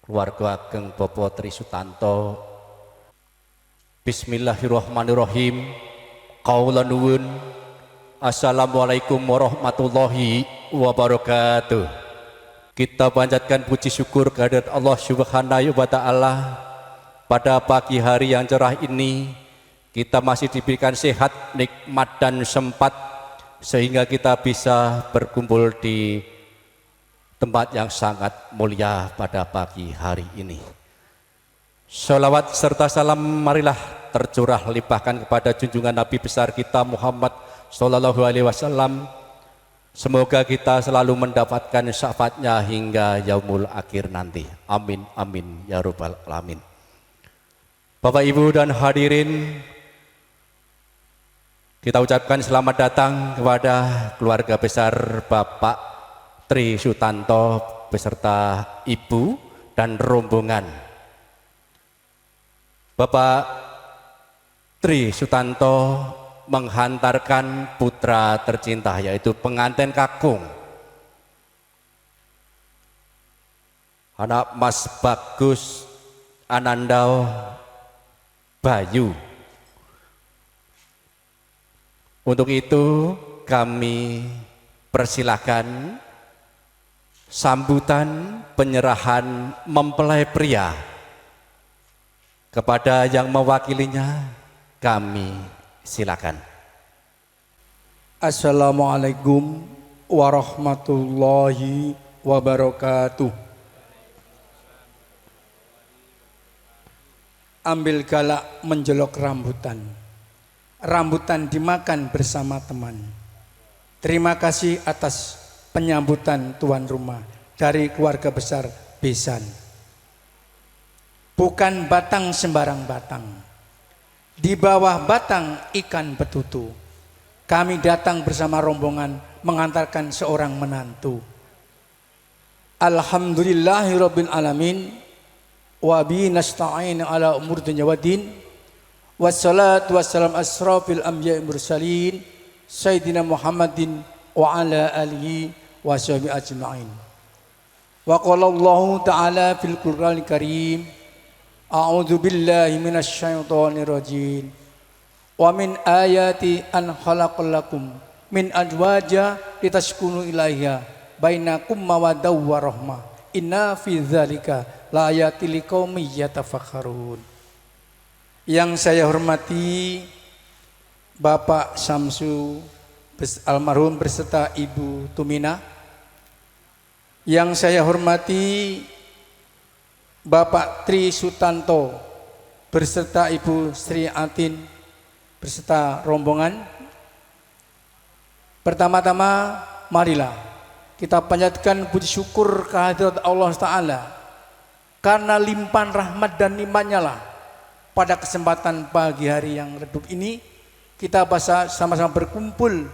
keluarga ageng Bapak Tri Sutanto. Bismillahirrahmanirrahim. Qaula nuwun. Assalamualaikum warahmatullahi wabarakatuh. Kita panjatkan puji syukur kehadirat Allah Subhanahu wa taala. Pada pagi hari yang cerah ini kita masih diberikan sehat, nikmat dan sempat sehingga kita bisa berkumpul di tempat yang sangat mulia pada pagi hari ini. Sholawat serta salam marilah tercurah limpahkan kepada junjungan Nabi besar kita Muhammad Sallallahu Alaihi Wasallam. Semoga kita selalu mendapatkan syafaatnya hingga yaumul akhir nanti. Amin amin ya rabbal alamin. Bapak Ibu dan hadirin, kita ucapkan selamat datang kepada keluarga besar Bapak Tri Sutanto beserta Ibu dan rombongan. Bapak Tri Sutanto menghantarkan putra tercinta yaitu pengantin kakung, anak Mas Bagus Anandao Bayu. Untuk itu kami persilahkan sambutan penyerahan mempelai pria kepada yang mewakilinya. Kami silakan. Assalamualaikum warahmatullahi wabarakatuh. Ambil galak menjelok rambutan, rambutan dimakan bersama teman. Terima kasih atas penyambutan tuan rumah dari keluarga besar Besan. Bukan batang sembarang batang, di bawah batang ikan betutu. Kami datang bersama rombongan mengantarkan seorang menantu. Alhamdulillahirabbil alamin wa bi nasta'in ala umur dunya waddin. Wassalatu wassalam asrafil anbiya'i mursalin sayyidina Muhammadin wa ala alihi wa sahbihi ajma'in. Wa qala Allah ta'ala fil Qur'anil Karim, a'udzu billahi minasy syaithanir rajim. Wa min ayati an khalaqalakum min azwaja litaskunu ilaiha bainakum mawaddaw wa rahmah. Inna fi dzalika la ayatil liqaumin yatafakkarun. Yang saya hormati Bapak Samsu almarhum beserta Ibu Tumina. Yang saya hormati Bapak Tri Sutanto beserta Ibu Sri Atin beserta rombongan. Pertama-tama marilah kita panjatkan puji syukur kehadirat Allah Ta'ala, karena limpahan rahmat dan nikmatnya lah pada kesempatan pagi hari yang redup ini kita bisa sama-sama berkumpul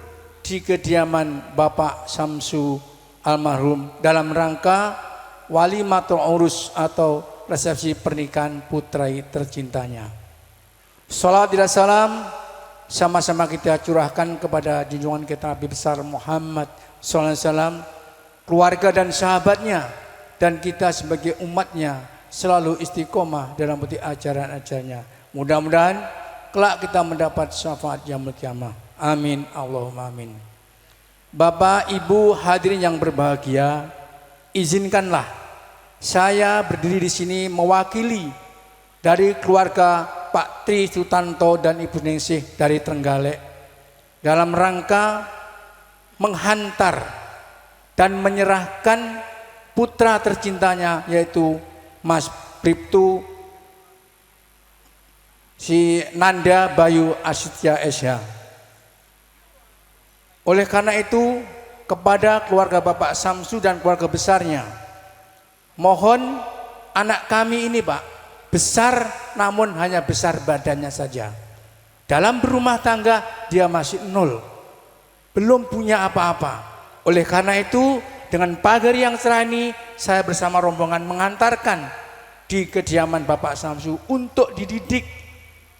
di kediaman Bapak Samsu almarhum dalam rangka walimatul urus atau resepsi pernikahan putra tercintanya. Salat dan salam sama-sama kita curahkan kepada junjungan kita Nabi besar Muhammad SAW, keluarga dan sahabatnya, dan kita sebagai umatnya selalu istiqomah dalam bukti ajaran-ajarannya. Mudah-mudahan kelak kita mendapat syafaat yaumul qiyamah. Amin Allahumma amin. Bapak Ibu hadirin yang berbahagia, izinkanlah saya berdiri di sini mewakili dari keluarga Pak Tri Sutanto dan Ibu Ningsih dari Trenggalek dalam rangka menghantar dan menyerahkan putra tercintanya yaitu Mas Bribtu si Nanda Bayu Asitya Esha. Oleh karena itu kepada keluarga Bapak Samsu dan keluarga besarnya, mohon anak kami ini Pak besar namun hanya besar badannya saja. Dalam berumah tangga dia masih nol, belum punya apa-apa. Oleh karena itu dengan pagi yang cerah ini saya bersama rombongan mengantarkan di kediaman Bapak Samsu untuk dididik,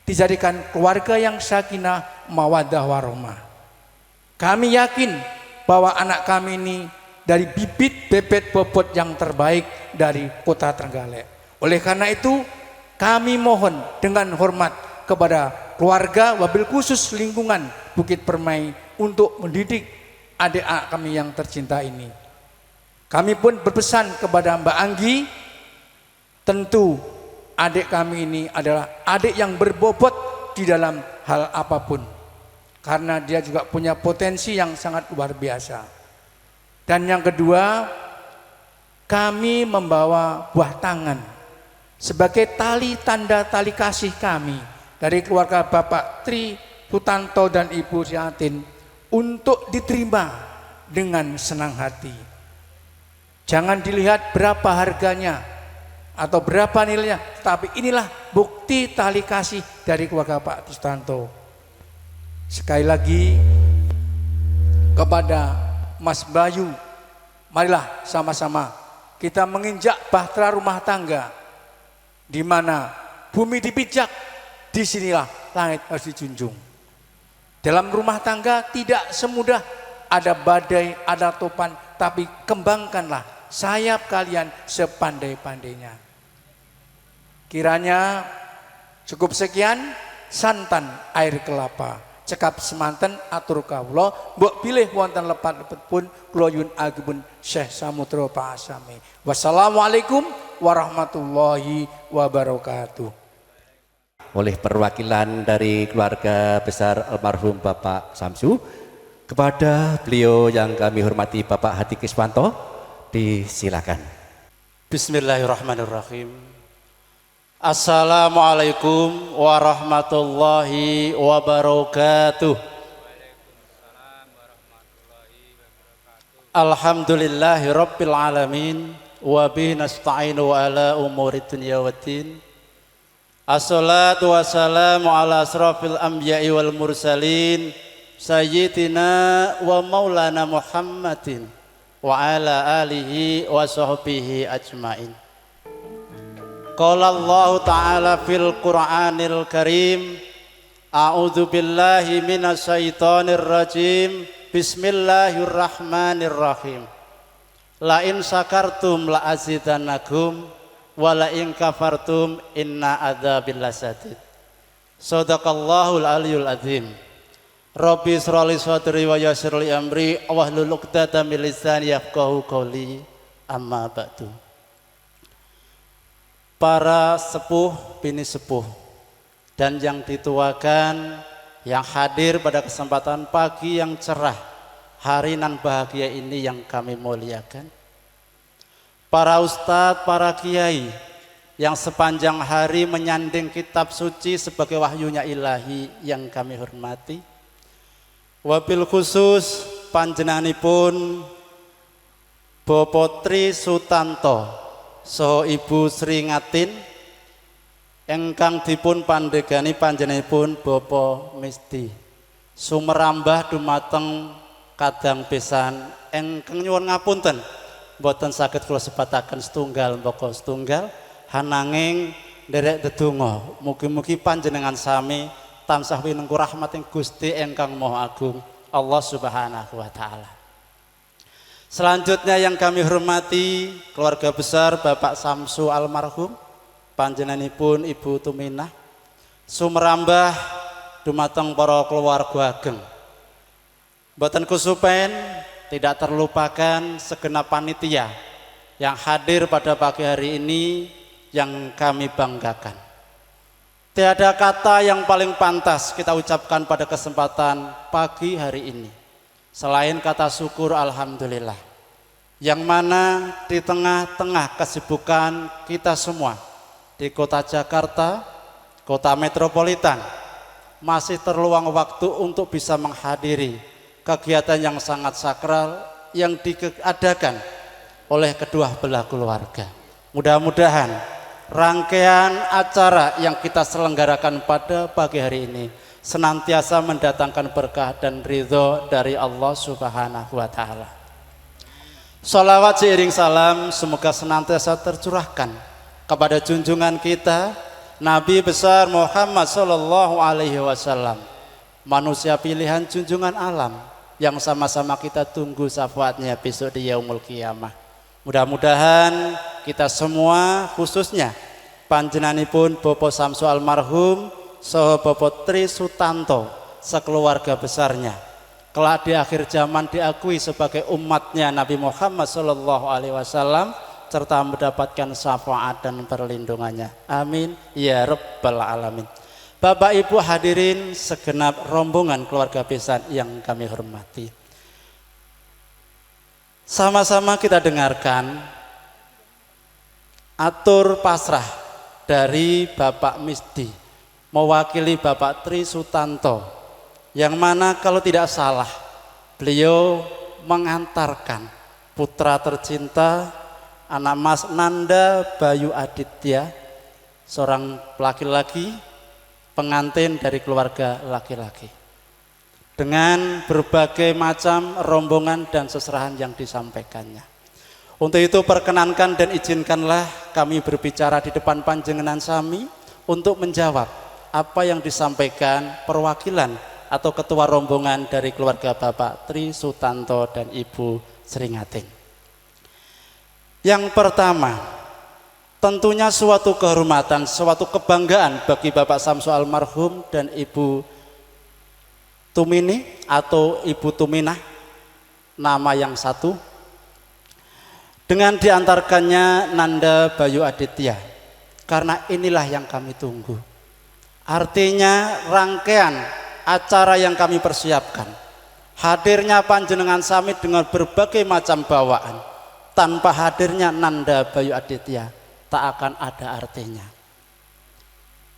dijadikan keluarga yang sakinah mawaddah warahmah. Kami yakin bahwa anak kami ini dari bibit bebet bobot yang terbaik dari Kota Trenggalek. Oleh karena itu kami mohon dengan hormat kepada keluarga, wabil khusus lingkungan Bukit Permai untuk mendidik adik kami yang tercinta ini. Kami pun berpesan kepada Mbak Anggi, tentu adik kami ini adalah adik yang berbobot di dalam hal apapun, karena dia juga punya potensi yang sangat luar biasa. Dan yang kedua, kami membawa buah tangan sebagai tanda tali kasih kami dari keluarga Bapak Tri Sutanto dan Ibu Siatin untuk diterima dengan senang hati. Jangan dilihat berapa harganya atau berapa nilainya, tapi inilah bukti tali kasih dari keluarga Pak Sutanto. Sekali lagi kepada Mas Bayu, marilah sama-sama kita menginjak bahtera rumah tangga, di mana bumi dipijak, disinilah langit harus dijunjung. Dalam rumah tangga tidak semudah ada badai, ada topan, tapi kembangkanlah sayap kalian sepandai-pandainya. Kiranya cukup sekian, santan air kelapa cekap semanten atur kawula mbok pilih wonten lepat-lepet pun kula yun agipun Syekh Samudra Pasame. Wassalamualaikum warahmatullahi wabarakatuh. Oleh perwakilan dari keluarga besar almarhum Bapak Samsu, kepada beliau yang kami hormati Bapak Hadi Kiswanto, disilakan. Bismillahirrahmanirrahim. Assalamualaikum warahmatullahi wabarakatuh. Alhamdulillahi rabbil alamin, wa bihi nasta'inu ala umuri dunya waddin. Assalatu wassalamu ala asrafil anbiya'i wal mursalin, sayyidina wa maulana Muhammadin wa ala alihi wa sahbihi ajmain. Qala Allah Ta'ala fil Qur'anil Karim, a'udzu billahi minasy syaithanir rajim, bismillahirrahmanirrahim. La in syakartum la azidannakum wa la in kafartum inna adzabil lasadid. Shadaqallahul aliyyul azim. Rabbi shrali sadri wa yassir li amri wahlul 'uqdatam min lisani yafqahu qawli. Amma ba'du. Para sepuh bini sepuh dan yang dituakan yang hadir pada kesempatan pagi yang cerah hari nan bahagia ini yang kami muliakan. Para ustadz, para kiai yang sepanjang hari menyanding kitab suci sebagai wahyunya ilahi yang kami hormati. Wabil khusus panjenenganipun Bapak Tri Sutanto saha Ibu Sri Ngatin engkang dipun pandegani panjenenganipun Bapak Misti sumerambah dumateng kadang besan engkang nyuwun ngapunten mboten saged kula sebataken setunggal mbaka setunggal hananging nderek dedonga mugi-mugi panjenengan sami tansah winengku rahmating Gusti ingkang Maha Agung Allah Subhanahu wa taala. Selanjutnya yang kami hormati keluarga besar Bapak Samsu almarhum, panjenenganipun Ibu Tuminah, sumerambah dumateng para keluarga ageng. Mboten kusupen tidak terlupakan segenap panitia yang hadir pada pagi hari ini yang kami banggakan. Tiada kata yang paling pantas kita ucapkan pada kesempatan pagi hari ini selain kata syukur alhamdulillah, yang mana di tengah-tengah kesibukan kita semua di kota Jakarta, kota metropolitan, masih terluang waktu untuk bisa menghadiri kegiatan yang sangat sakral yang diadakan oleh kedua belah keluarga. Mudah-mudahan rangkaian acara yang kita selenggarakan pada pagi hari ini senantiasa mendatangkan berkah dan ridho dari Allah Subhanahu wa taala. Salawat seiring salam semoga senantiasa tercurahkan kepada junjungan kita Nabi besar Muhammad sallallahu alaihi wasallam, manusia pilihan junjungan alam, yang sama-sama kita tunggu syafaatnya besok di yaumul qiyamah. Mudah-mudahan kita semua, khususnya panjenenganipun Bapak Samsu almarhum saha Bapak Tri Sutanto sekeluarga besarnya kelak di akhir zaman diakui sebagai umatnya Nabi Muhammad sallallahu alaihi wasallam serta mendapatkan syafaat dan perlindungannya. Amin ya rabbal alamin. Bapak Ibu hadirin segenap rombongan keluarga besar yang kami hormati. Sama-sama kita dengarkan atur pasrah dari Bapak Misdi mewakili Bapak Tri Sutanto, yang mana kalau tidak salah beliau mengantarkan putra tercinta anak Mas Nanda Bayu Aditya, seorang laki-laki pengantin dari keluarga laki-laki, dengan berbagai macam rombongan dan seserahan yang disampaikannya. Untuk itu perkenankan dan izinkanlah kami berbicara di depan panjenengan sami untuk menjawab apa yang disampaikan perwakilan atau ketua rombongan dari keluarga Bapak Tri Sutanto dan Ibu Sringatin. Yang pertama, tentunya suatu kehormatan, suatu kebanggaan bagi Bapak Samsu almarhum dan Ibu Tumini atau Ibu Tuminah, nama yang satu, dengan diantarkannya Nanda Bayu Aditya, karena inilah yang kami tunggu. Artinya rangkaian acara yang kami persiapkan, hadirnya panjenengan sami dengan berbagai macam bawaan, tanpa hadirnya Nanda Bayu Aditya tak akan ada artinya.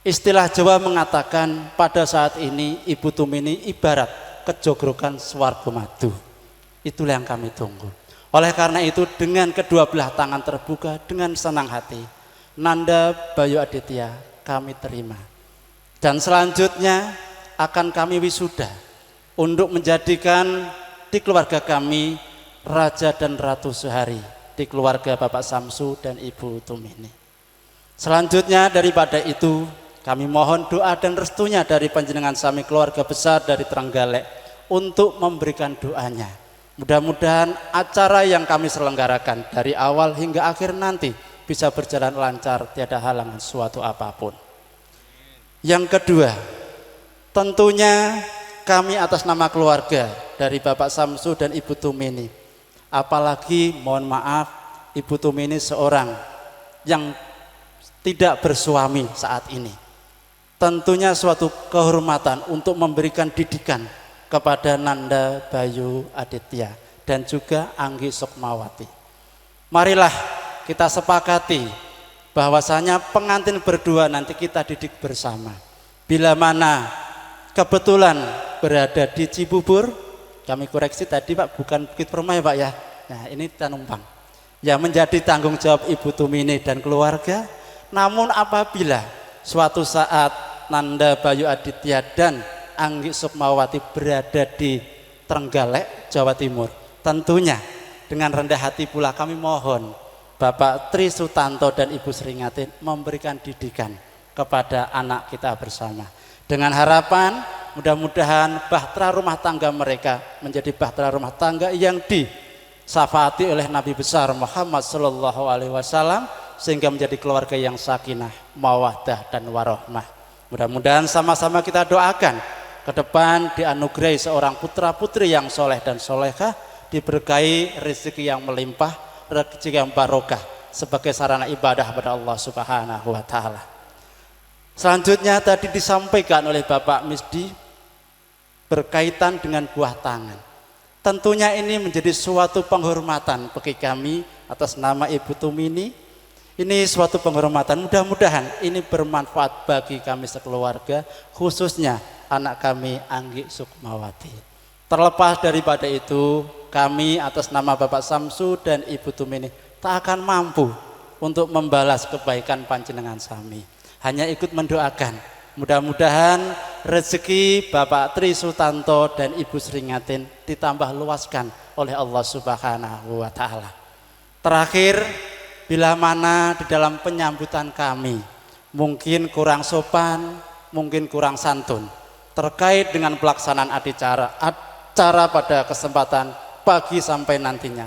Istilah Jawa mengatakan pada saat ini Ibu Tumini ibarat kejogrokan swarga madu. Itulah yang kami tunggu. Oleh karena itu dengan kedua belah tangan terbuka, dengan senang hati, Nanda Bayu Aditya kami terima. Dan selanjutnya akan kami wisuda untuk menjadikan di keluarga kami raja dan ratu sehari di keluarga Bapak Samsu dan Ibu Tumini. Selanjutnya daripada itu kami mohon doa dan restunya dari panjenengan sami keluarga besar dari Trenggalek untuk memberikan doanya. Mudah-mudahan acara yang kami selenggarakan dari awal hingga akhir nanti bisa berjalan lancar, tiada halangan suatu apapun. Yang kedua, tentunya kami atas nama keluarga dari Bapak Samsu dan Ibu Tumini, apalagi mohon maaf Ibu Tumini seorang yang tidak bersuami saat ini, tentunya suatu kehormatan untuk memberikan didikan kepada Nanda Bayu Aditya dan juga Anggi Sukmawati. Marilah kita sepakati bahwasanya pengantin berdua nanti kita didik bersama. Bila mana kebetulan berada di Cibubur, kami koreksi tadi Pak, bukan Bukit Permai Pak ya. Nah ini Tanumpang yang menjadi tanggung jawab Ibu Tumini dan keluarga. Namun apabila suatu saat Nanda Bayu Aditya dan Anggi Sukmawati berada di Trenggalek, Jawa Timur, tentunya dengan rendah hati pula kami mohon Bapak Tri Sutanto dan Ibu Sringatin memberikan didikan kepada anak kita bersama, dengan harapan mudah-mudahan bahtera rumah tangga mereka menjadi bahtera rumah tangga yang disyafaati oleh Nabi besar Muhammad sallallahu alaihi wasallam, sehingga menjadi keluarga yang sakinah, mawaddah dan warahmah. Mudah-mudahan sama-sama kita doakan ke depan dianugerahi seorang putra-putri yang soleh dan solehah, diberkahi rezeki yang melimpah, rezeki yang barokah sebagai sarana ibadah pada Allah Subhanahu wa taala. Selanjutnya tadi disampaikan oleh Bapak Misdi berkaitan dengan buah tangan. Tentunya ini menjadi suatu penghormatan bagi kami atas nama Ibu Tumini. Ini suatu penghormatan, mudah-mudahan ini bermanfaat bagi kami sekeluarga, khususnya anak kami Anggi Sukmawati. Terlepas daripada itu, kami atas nama Bapak Samsu dan Ibu Tumini tak akan mampu untuk membalas kebaikan panjenengan sami. Hanya ikut mendoakan, mudah-mudahan rezeki Bapak Tri Sutanto dan Ibu Sringatin ditambah luaskan oleh Allah Subhanahu wa taala. Terakhir, bila mana di dalam penyambutan kami mungkin kurang sopan, mungkin kurang santun terkait dengan pelaksanaan acara pada kesempatan pagi sampai nantinya.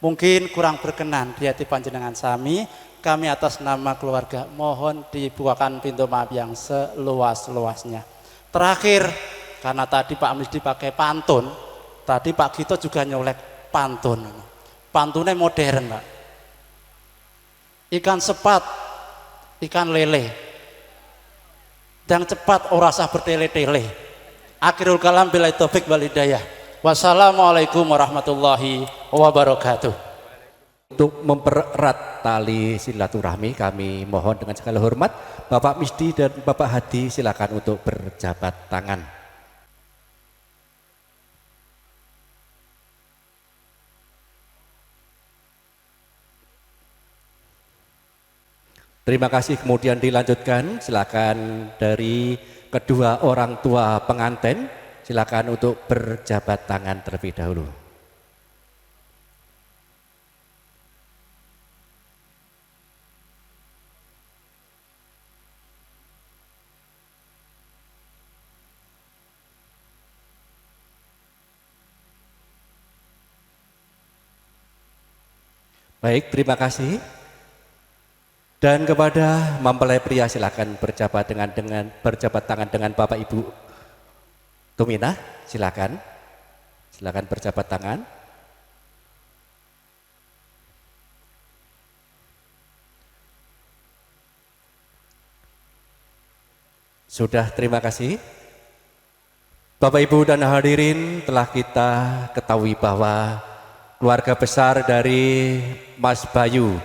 Mungkin kurang berkenan di hati panjenengan sami, kami atas nama keluarga mohon dibukakan pintu maaf yang seluas-luasnya. Terakhir, karena tadi Pak Misdi pakai pantun, tadi Pak Gito juga nyolek pantun. Pantunnya modern, Pak. Ikan sepat, ikan lele, yang cepat ora usah bertele-tele. Akhirul kalam billahi taufik wal hidayah. Wassalamualaikum warahmatullahi wabarakatuh. Untuk mempererat tali silaturahmi kami mohon dengan segala hormat Bapak Misdi dan Bapak Hadi silakan untuk berjabat tangan. Terima kasih, kemudian dilanjutkan silakan dari kedua orang tua pengantin silakan untuk berjabat tangan terlebih dahulu. Baik, terima kasih. Dan kepada mempelai pria silakan berjabat berjabat tangan dengan Bapak Ibu Tuminah, silakan berjabat tangan. Sudah, terima kasih. Bapak Ibu dan hadirin, telah kita ketahui bahwa keluarga besar dari Mas Bayu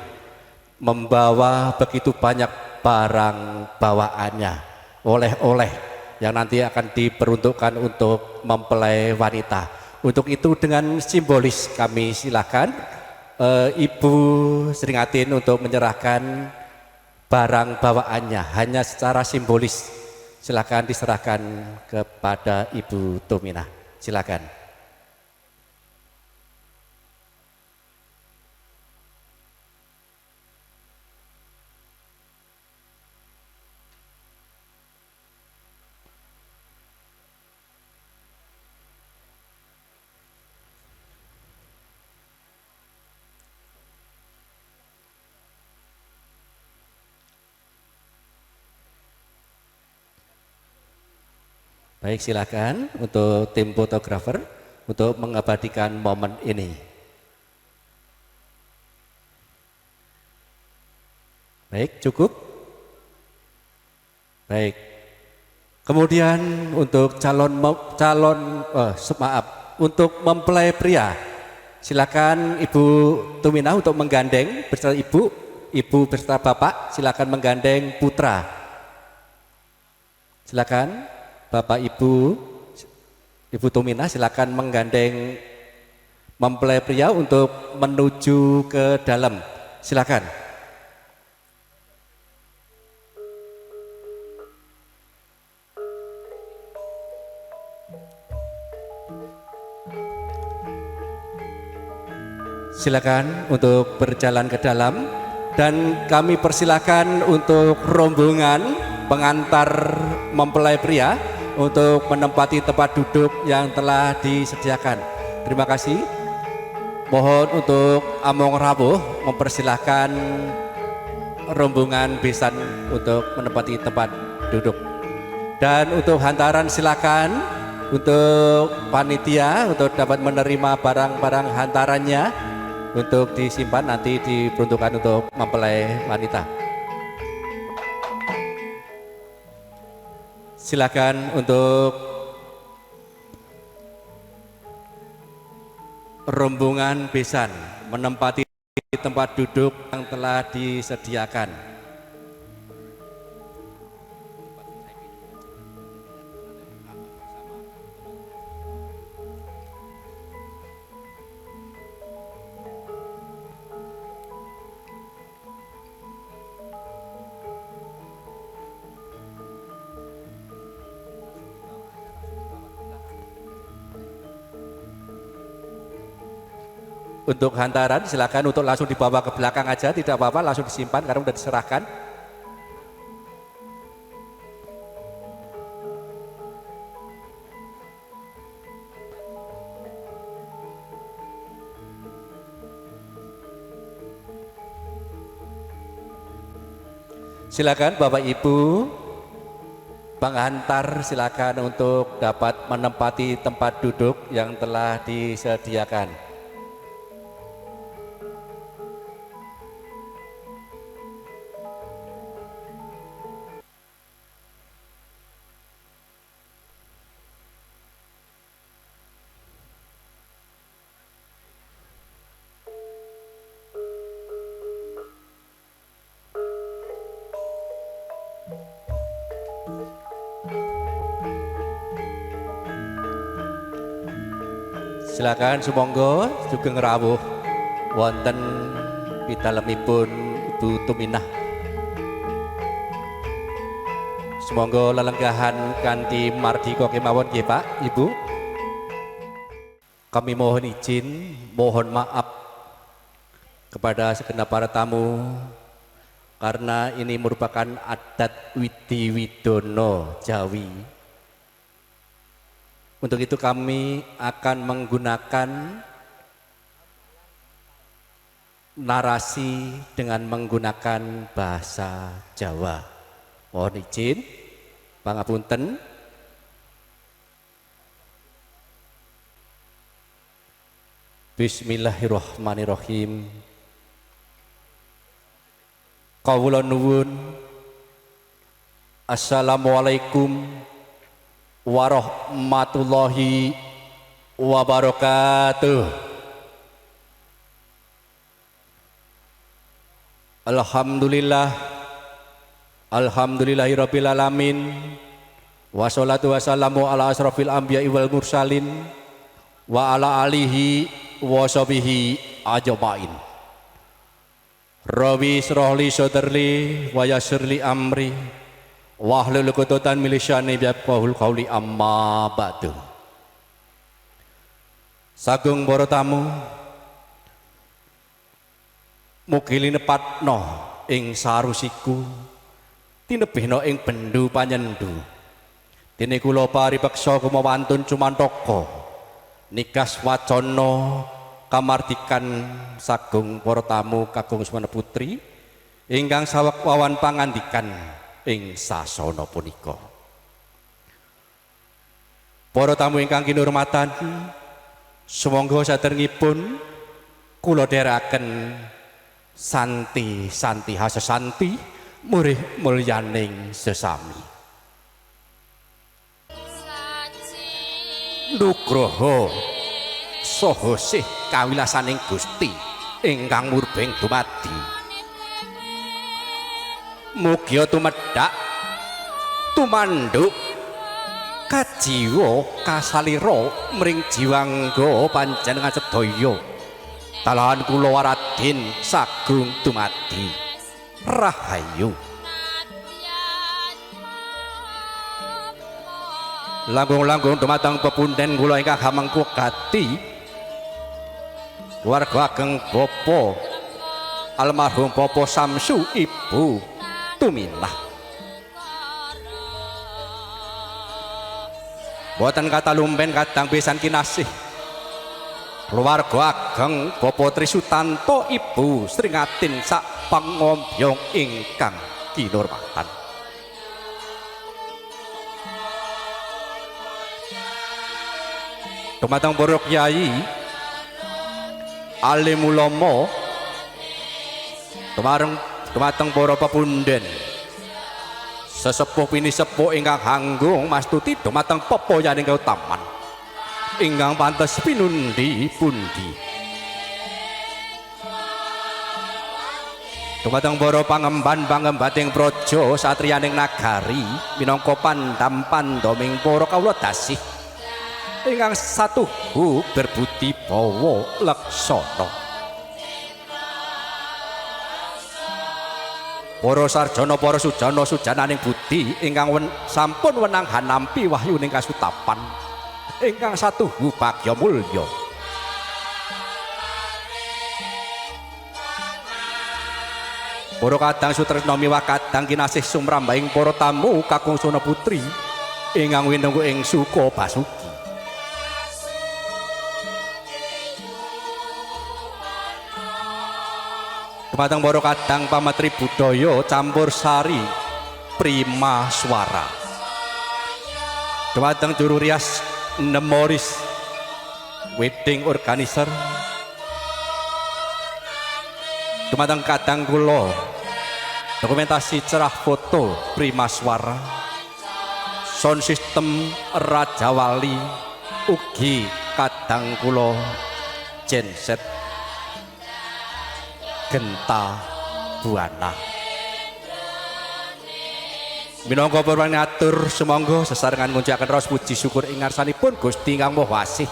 membawa begitu banyak barang bawaannya, oleh-oleh yang nanti akan diperuntukkan untuk mempelai wanita. Untuk itu dengan simbolis kami silakan Ibu Seringatin untuk menyerahkan barang bawaannya hanya secara simbolis. Silakan diserahkan kepada Ibu Tuminah. Silakan. Baik, silakan untuk tim fotografer untuk mengabadikan momen ini. Baik, cukup. Baik. Kemudian untuk untuk mempelai pria, silakan Ibu Tuminah untuk menggandeng beserta ibu beserta bapak, silakan menggandeng putra. Silakan. Bapak Ibu Tuminah silakan menggandeng mempelai pria untuk menuju ke dalam. Silakan. Silakan untuk berjalan ke dalam dan kami persilakan untuk rombongan pengantar mempelai pria untuk menempati tempat duduk yang telah disediakan. Terima kasih. Mohon untuk among rawuh mempersilahkan rombongan besan untuk menempati tempat duduk. Dan untuk hantaran silakan untuk panitia untuk dapat menerima barang-barang hantarannya untuk disimpan nanti diperuntukkan untuk mempelai wanita. Silakan untuk rombongan besan menempati tempat duduk yang telah disediakan. Untuk hantaran silakan untuk langsung dibawa ke belakang aja, tidak apa-apa, langsung disimpan karena sudah diserahkan. Silakan Bapak Ibu penghantar, silakan untuk dapat menempati tempat duduk yang telah disediakan. Silakan sumangga sugeng rawuh wonten pitalemipun Ibu Tuminah. Sumangga lelenggahan kanthi mardika kemawon nggih Pak, Ibu. Kami mohon izin, mohon maaf kepada segenap para tamu karena ini merupakan adat Widi Widono Jawi. Untuk itu kami akan menggunakan narasi dengan menggunakan bahasa Jawa. Mohon izin, pangapunten. Bismillahirrahmanirrahim. Kawula nuwun. Assalamualaikum warahmatullahi wabarakatuh. Alhamdulillah, alhamdulillahirabbil alamin. Wassalatu wassalamu ala asrofil anbiya'i wal mursalin wa ala alihi wa sahbihi ajmain. Rabbi shrahli sadri wa yassirli amri wahlul 'uqdatam min lisani yafqahul qawli amma ba'du. Sagung para tamu, mugi linepatno ing sarusiku tinebihna ing bendu panyendu. Dene kula paripeksa kumawantun cumantaka nikas wacana kamardikan sagung para tamu kagung Sumana Putri ingkang sawekwawan pangandikan ing sasana punika. Para tamu ingkang kinurmatan, sumangga saderengipun kula dherekaken santi hasesanti murih mulyaning sesami. Nugroho saha sih kawilasaning Gusti ingkang murbeng dumadi. Mugia tumedhak tumanduk kajiwa kasalira mring jiwangga panjenengan sedaya. Talahan kula waradin sagung dumadi rahayu. Langkung-langkung dumateng pepunden kula ingkang hamengku gati warga ageng Bapa almarhum Bapa Samsu Ibu Tuminah. Boten kata lumpen kadang pisan kinasih keluarga ageng Bapak Trisutanto Ibu Sringatin sak pangombyong ingkang kinurmatan. Dumateng para kyai alim ulama, dumateng para pepunden sesepuh pinisepuh ingkang hanggung mastuti dumateng pepoyaning kautaman ingkang pantes pinundi pundi. Dumateng para pangemban-pangembating praja satriyaning nagari minangka pandam pandoming para kawula dasih ingkang satuhu berbudi bawa laksana. Para sarjana para sujana sujananing budi ingkang sampun wenang hanampi wahyuning kasutapan ingkang satuhu bagya mulya. Para kadang sutresna miwah kadang kinasih sumrambahing para tamu kakung Sumana Putri ingkang winengku ing Suka Basuki. Dumateng para kadang pamatri budaya campur sari prima swara. Dumateng juru rias Nemoris wedding organizer. Dumateng kadang kula dokumentasi cerah foto prima swara. Sound system Raja Wali ugi kadang kula genset Genta Buana. Minangka purwan ngatur sumangga sesarengan ngunjakaken raos puji syukur ing ngarsanipun Gusti ingkang Maha Asih.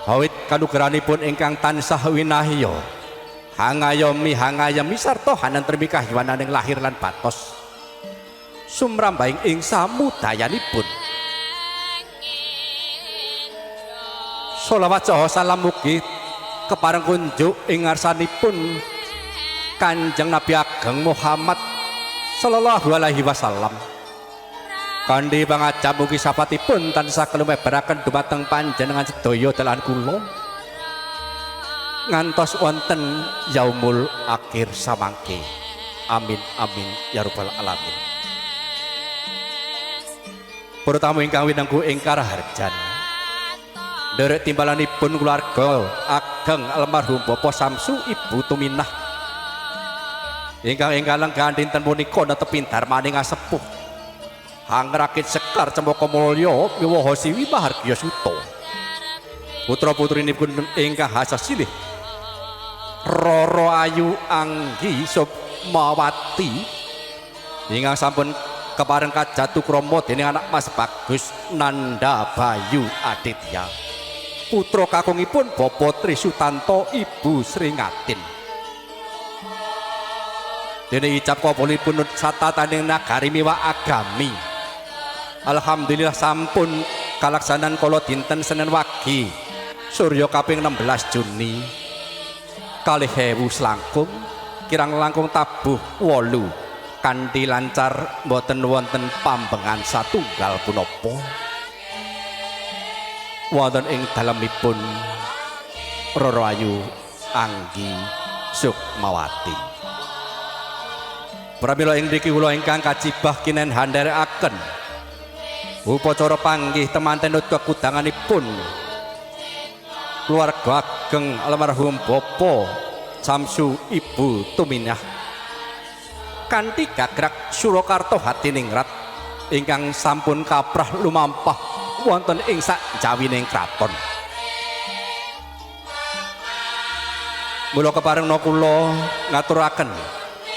Awit kanugrahanipun ingkang tansah winahya, hangayami sarta hanantremi kahyawaning lahir lan batos. Sumrambahing ing samudayanipun. Sholawat saha salam mugi kepareng kunjuk ing ngarsanipun Kanjeng Nabi Ageng Muhammad sallallahu alaihi wasallam. Kanthi pangajap mugi sapatipun tansah kelumebaraken dumateng panjenengan sedaya dalan kula ngantos wonten yaumul akhir samangke. Amin amin ya rabbal alamin. Para tamu ingkang winengku ing karaharjan, derek timbalanipun keluarga ageng almarhum Bapak Samsu Ibu Tuminah ingkang lenggahan dinten punika netepin darmaning asepuh Hangrakit Sekar Cempaka Mulya miwaha Siwi Mahargya Suta. Putra putrinipun ingkang hasasilih Roro Ayu Anggi Sukmawati ingkang sampun kepareng kajatu krama dening anak Mas Bagus Nanda Bayu Aditya. Putra kakungipun Bapak Tri Sutanto Ibu Sringatin. Dene icap kapulipun satataning nagari miwa agami. Alhamdulillah sampun kalaksanan kala dinten Senin wagi Surya kaping 16 Juni 2000 selangkung kirang langkung tabuh 8 kanthi lancar boten wonten pambengan satunggal punapa. Wonten ing dalemipun Roro Ayu Anggi Sukmawati. Pramila ing mriki kula ingkang kajibah kinen handherekaken upacara panggih temanten kekudanganipun keluarga ageng almarhum Bapak Samsu Ibu Tuminah kanthi gagrak Surakarta Hadiningrat ingkang sampun kaprah lumampah wonten ing sakjawining kraton. Mula keparengna kula ngaturaken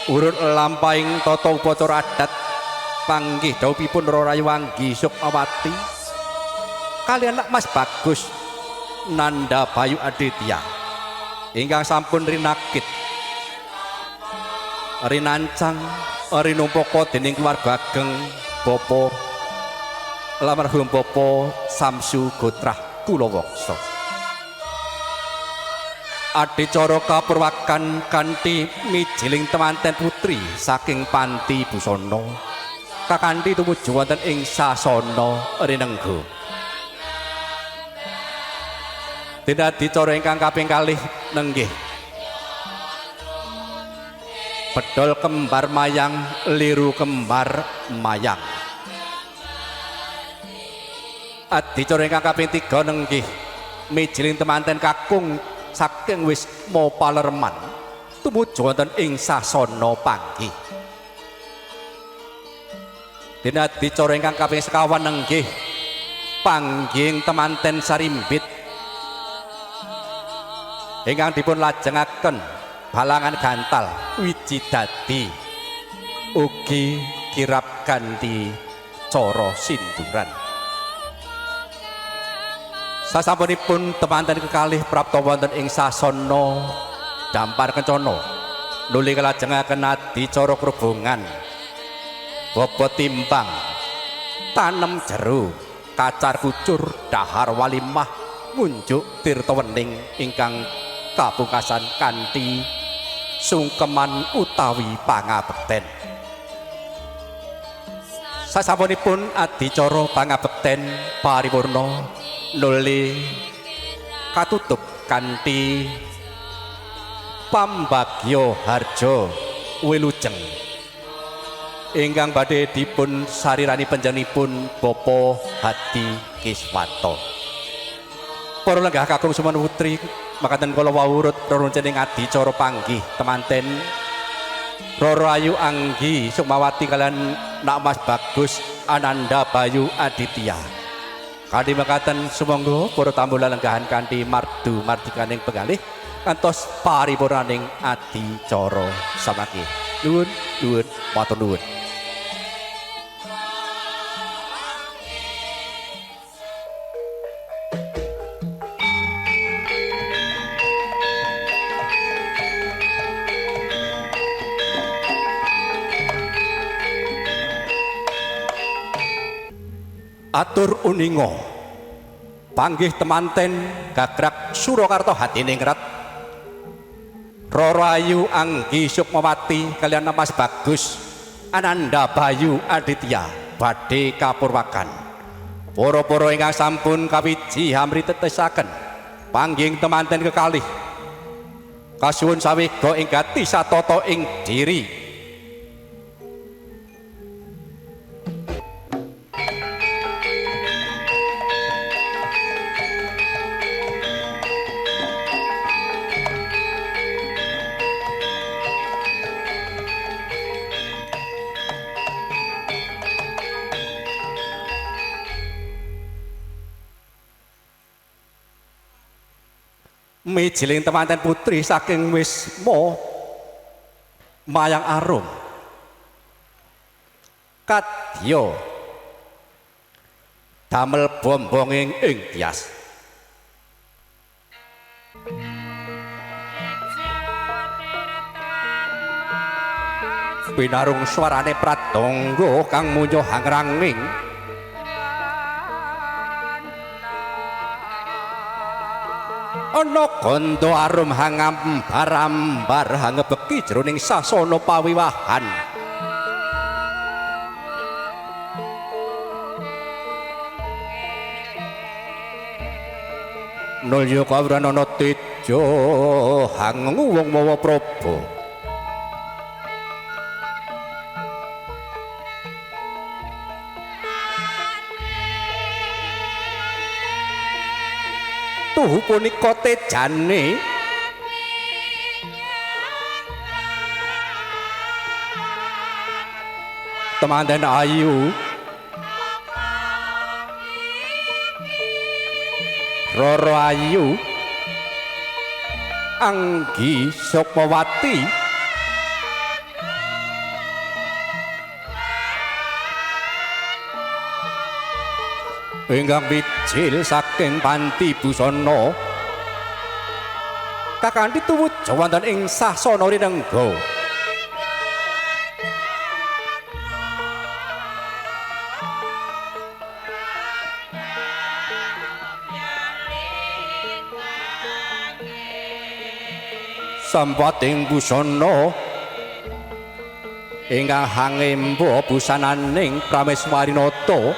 urut lampahing tata upacara adat panggih dawuhipun Roro Ayu Anggi Sukmawati kaliyan anak Mas Bagus Nanda Bayu Aditya ingkang sampun rinakit rinancang rinumpaka dening keluarga ageng Bapak almarhum Bapak Samsu Gotrah Kulawaksa. Adicara kapurwakan kanthi mijiling temanten putri saking panti busana kakanthi tumuju wonten ing sasana rinengga. Dene adicara ingkang kaping kalih nenggih bedol kembar mayang liru kembar mayang. Adicara ingkang kaping 3 nenggih mijiling temanten kakung saking Wisma Palerman tumuju wonten ing sasana panggih. Dene adicara ingkang kaping 50 nenggih panggih temanten sarimbit ingkang dipun lajengaken balangan gantal wiji dadi ugi kirap kanthi cara sinduran. Sasampunipun temanten kekalih prapta wonten ing sasana dampar kencana nuli kalajengaken adicara krubungan bobot timbang tanem jero kacar kucur dahar walimah ngunjuk tirta wening ingkang kapungkasan kanthi sungkeman utawi pangabekten. Sasampunipun adicara pangabekten paripurna nuli katutup kanthi Pambagyo Harjo Wilujeng ingkang badhe dipun sarirani panjenenganipun Bapa Hadi Kiswato. Para lenggah kakung suman putri makaten kala wawurut rerencening adicara panggih temanten Roro Ayu Anggi Sukmawati kalian Nak Mas Bagus Ananda Bayu Aditya. Kanthi mekaten sumangga para tamu lelenggahan kanthi mardu mardikaning penggalih kantos paripurnaning adicara samangke. Nuwun, nuwun, matur nuwun. Atur uninga panggih temanten gagrak Surakarta Hadiningrat Roro Ayu Anggi Sukmawati kaliyan Mas Bagus Ananda Bayu Aditya badhe kapurwakan para-para ingkang sampun kawiji hamritetesaken panggih temanten kekalih kasuwun sawega ing gati satata ing diri. Mijiling temanten putri saking Wisma Mayang Arum kadya damel bombonging ing tias pinarung swarane pradangga kang munyo hangranging ana gandha arum hangambar hangebeki jroning sasana pawiwahan nulya kawranana teja hanguwung mawa praba tuhu punika tejane temanten ayu Roro Ayu Anggi Sukmawati ingkang bijil saking panti busana kakanthi tuwuja wonten ing sasana rinengga sampating busana ingkang hangemba busananing Prameswarinata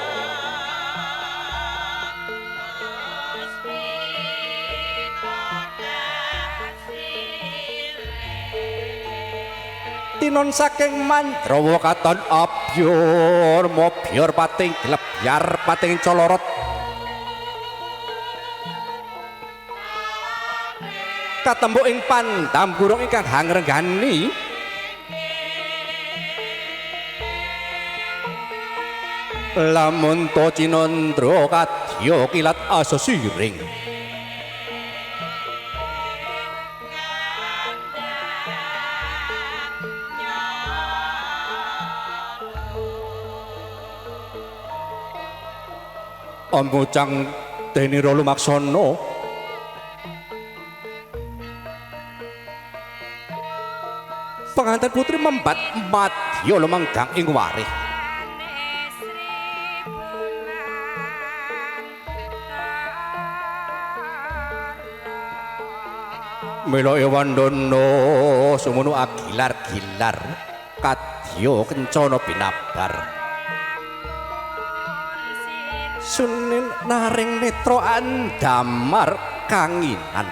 tinon saking mandrawa katon abyor mobyor pating glebyar pating colorot katembuk ing pandam burung ingkang hangrenggani lamun to cinandra kadya kilat asa siring Ambocang Denira Lumaksana pengantin putri membat madya lumenggang ing warih mila ewandana sumunu agilar-gilar kadya kencana binabar sunin naring netra andamar kanginan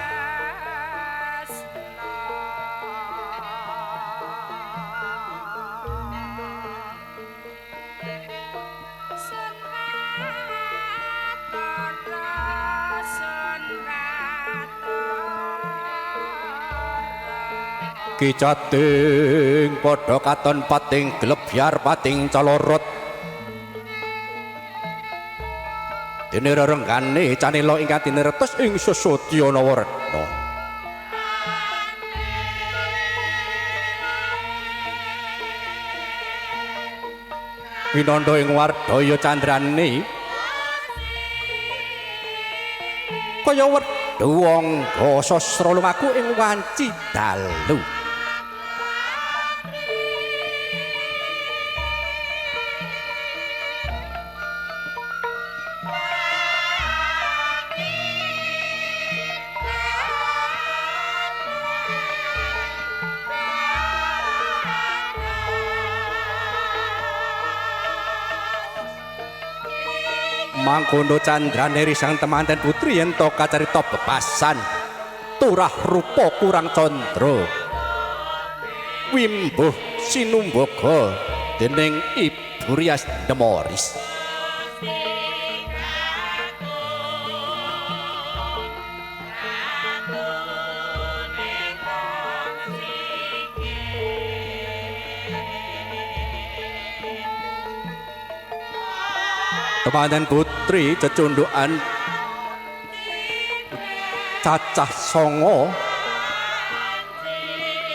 Ki Jating padha katon pating glebyar pating calorot dene rerenggane canela ingkang tineretos ing Sesotya Nawaretna. Winanda ing wardaya candrane kaya wedhu angga sastra lumaku ing wanci dalu. Mangkono candrane risang temanten putri ento kacarita bebasan turah rupa kurang condra wimbuh sinumbaga dening Ibu Rias Demoris. Temanten putri cecundukan cacah songo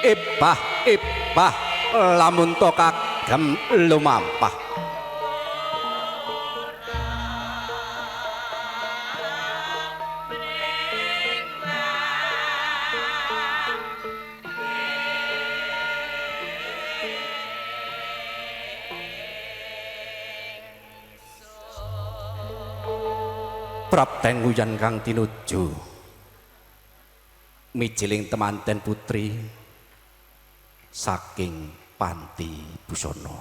ebah lamun to kagem lumampah. Prapten nguyan kang tinuju mijiling temanten putri saking panti busana.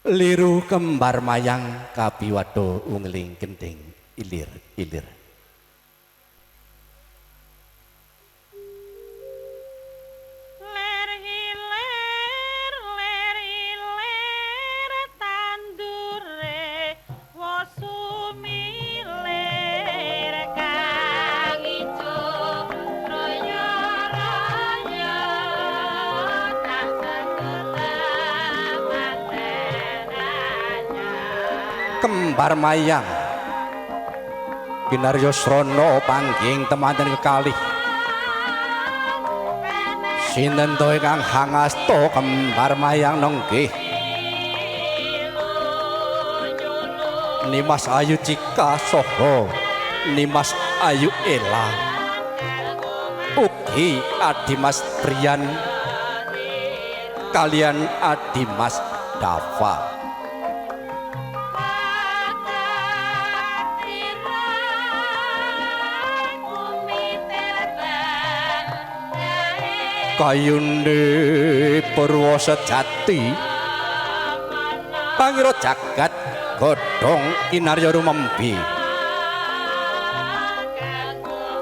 Liru kembar mayang kabiwado ungling gending ilir. Kembar mayang kinarya srana pangging temanten kekalih sinten to ingkang hangasta kembar mayang nenggih Nimas Ayu Cika saha Nimas Ayu Ela ugi Adimas Brian kalian Adimas Dava. Kayune Purwa sejati pangira jagat godhong kinarya rumembi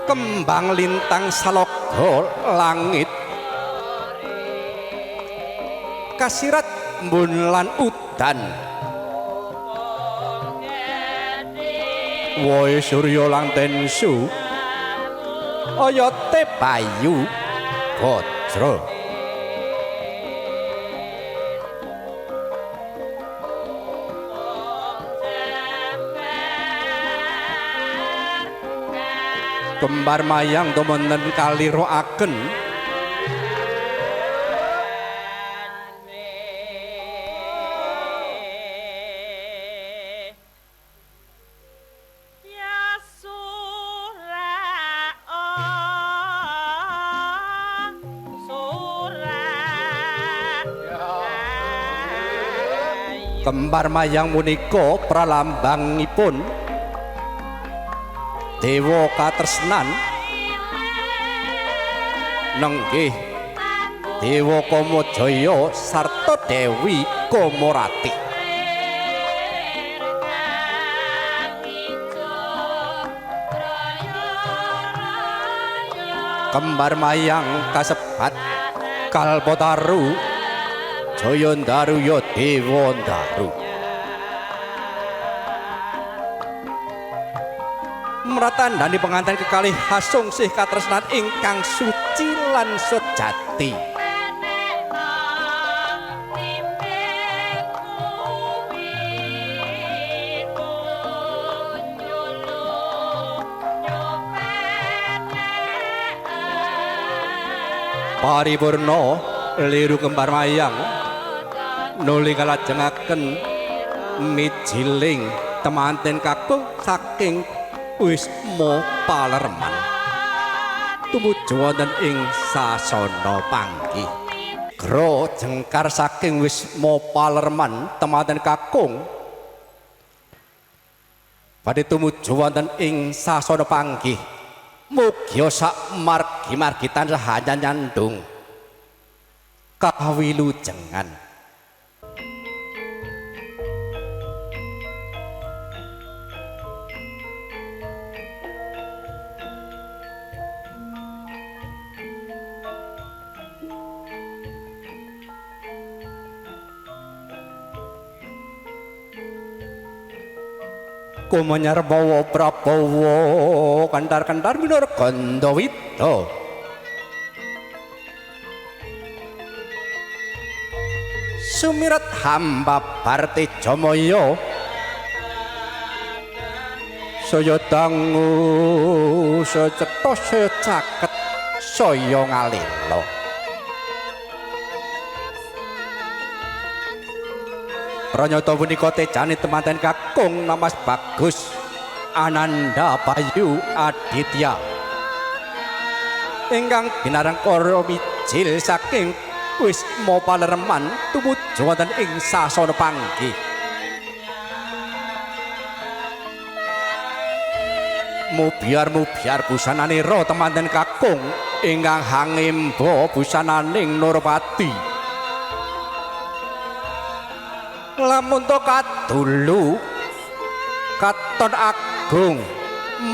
kembang lintang saloga langit kasirat embun lan udan woe surya lan tensu oyate bayu Bajra. Kembar mayang temenan kaliroaken kembar mayang punika pralambangipun dewa katresnan nenggih Dewa Kamajaya sarta Dewi Komorati. Kembar mayang kasebat Kalpataru Jayandaru ya Dewandaru mratandani penganten kekalih hasungsih katresnan ingkang suci lan sejati paripurna liru kembar mayang nuli kalajengaken mijiling temanten kakung saking Wisma Palerman tumuju wonten ing sasana panggih Gro jengkar saking Wisma Palerman temanten kakung badhe tumuju wonten ing sasana panggih mugia sak margi-margi tansah nyandung kawilujengan Kumanyar bawa prabawa kantar-kantar minur Gandawita sumirat hamba Barti Jamaya saya dangu secetha saya caket saya ngalela Pranyata punika tejane temanten kakung Namas Bagus Ananda Bayu Aditya ingkang binarang para mijil saking Wisma Palerman tumuju wonten ing sasana panggih mubiar busananira temanten kakung ingkang hangimba busananing Nurpati lamun to kadulu katon agung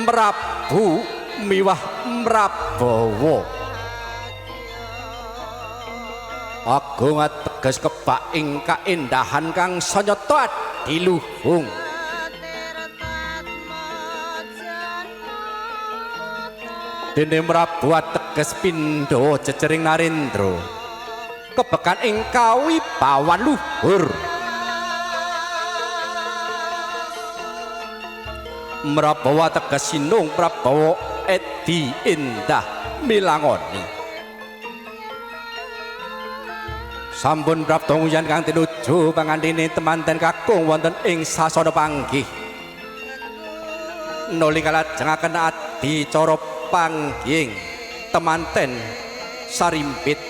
mrabu miwah mrabawa agung ateges kebak ing kaendahan kang sanyata adiluhung dene mrabu ateges pindha jejering narendra kebekan ing kawibawan luhur Mrabawa teges sinung Prabawa edi indah milangoni sampun prapta nguyan kang tinuju pangandhene temanten kakung wonten ing sasana panggih nuli kalajengaken adicara panggih temanten sarimpit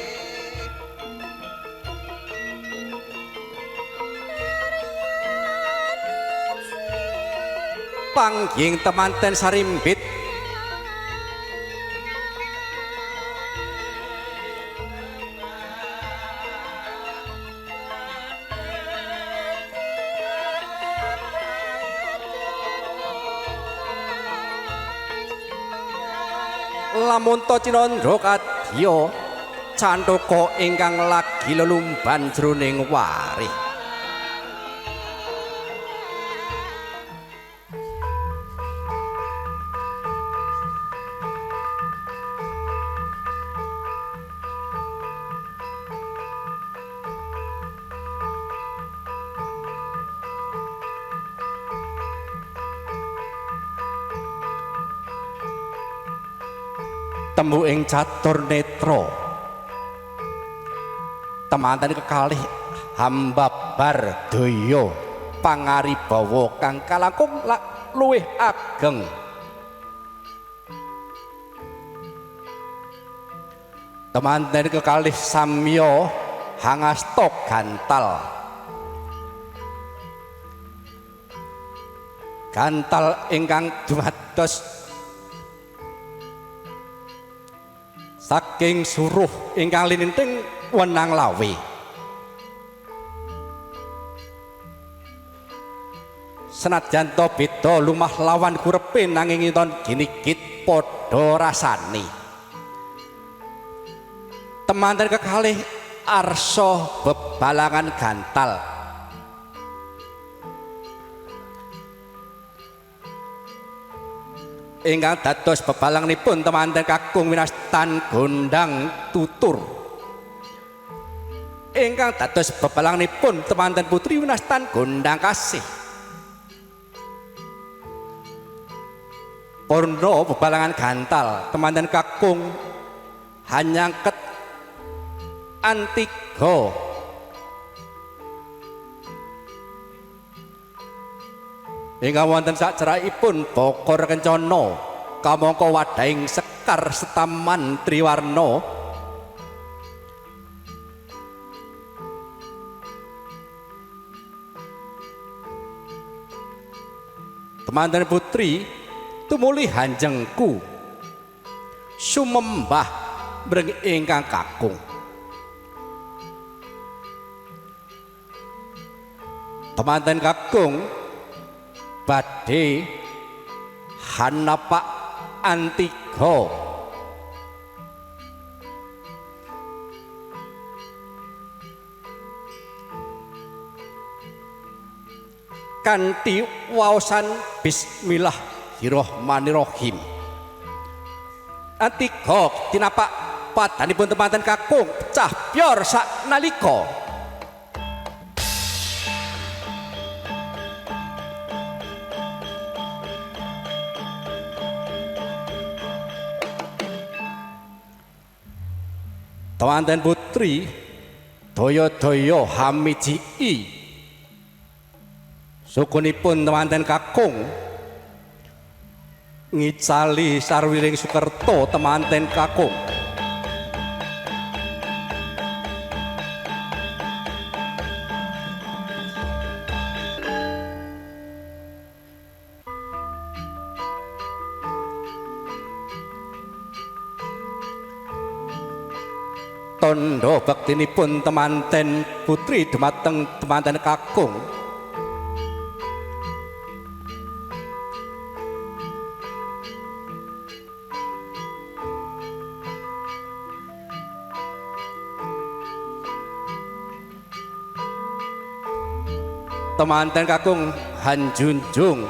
pangging temanten sarimpit lamun to Cinandra kadya cantaka ingkang lagi lelumban jroning warih temu ing catur netra temanten kekalih hamba Bardaya pangaribawa kang kalangkung luwih ageng temanten kekalih samya hangasta gantal ingkang dumados saking suruh ingkang lininting wenang lawe senajan to beda lumah lawan kurepe nanging inton ginigit padha rasane temanten kekalih arsa bebalangan gantal ingkang dados bebalanganipun temanten kakung winastan gondang tutur ingkang dados bebalanganipun temanten putri winastan gondang kasih porno bebalangan gantal temanten kakung hanyangket antigo ingkang wonten sacerakipun Bokor Kencana kamangka wadhahing sekar setaman triwarna temanten putri tumuli hanjengku sumembah mreng ingkang kakung temanten kakung badhe hanapak antiga kanthi waosan bismillahirrahmanirrahim antiga tinapak padanipun temanten kakung pecah byor saknalika temanten putri daya-daya hamiji sukunipun temanten kakung ngicali sarwiring Sukerto temanten kakung tondo bektinipun temanten putri dumateng temanten kakung temanten kakung hanjunjung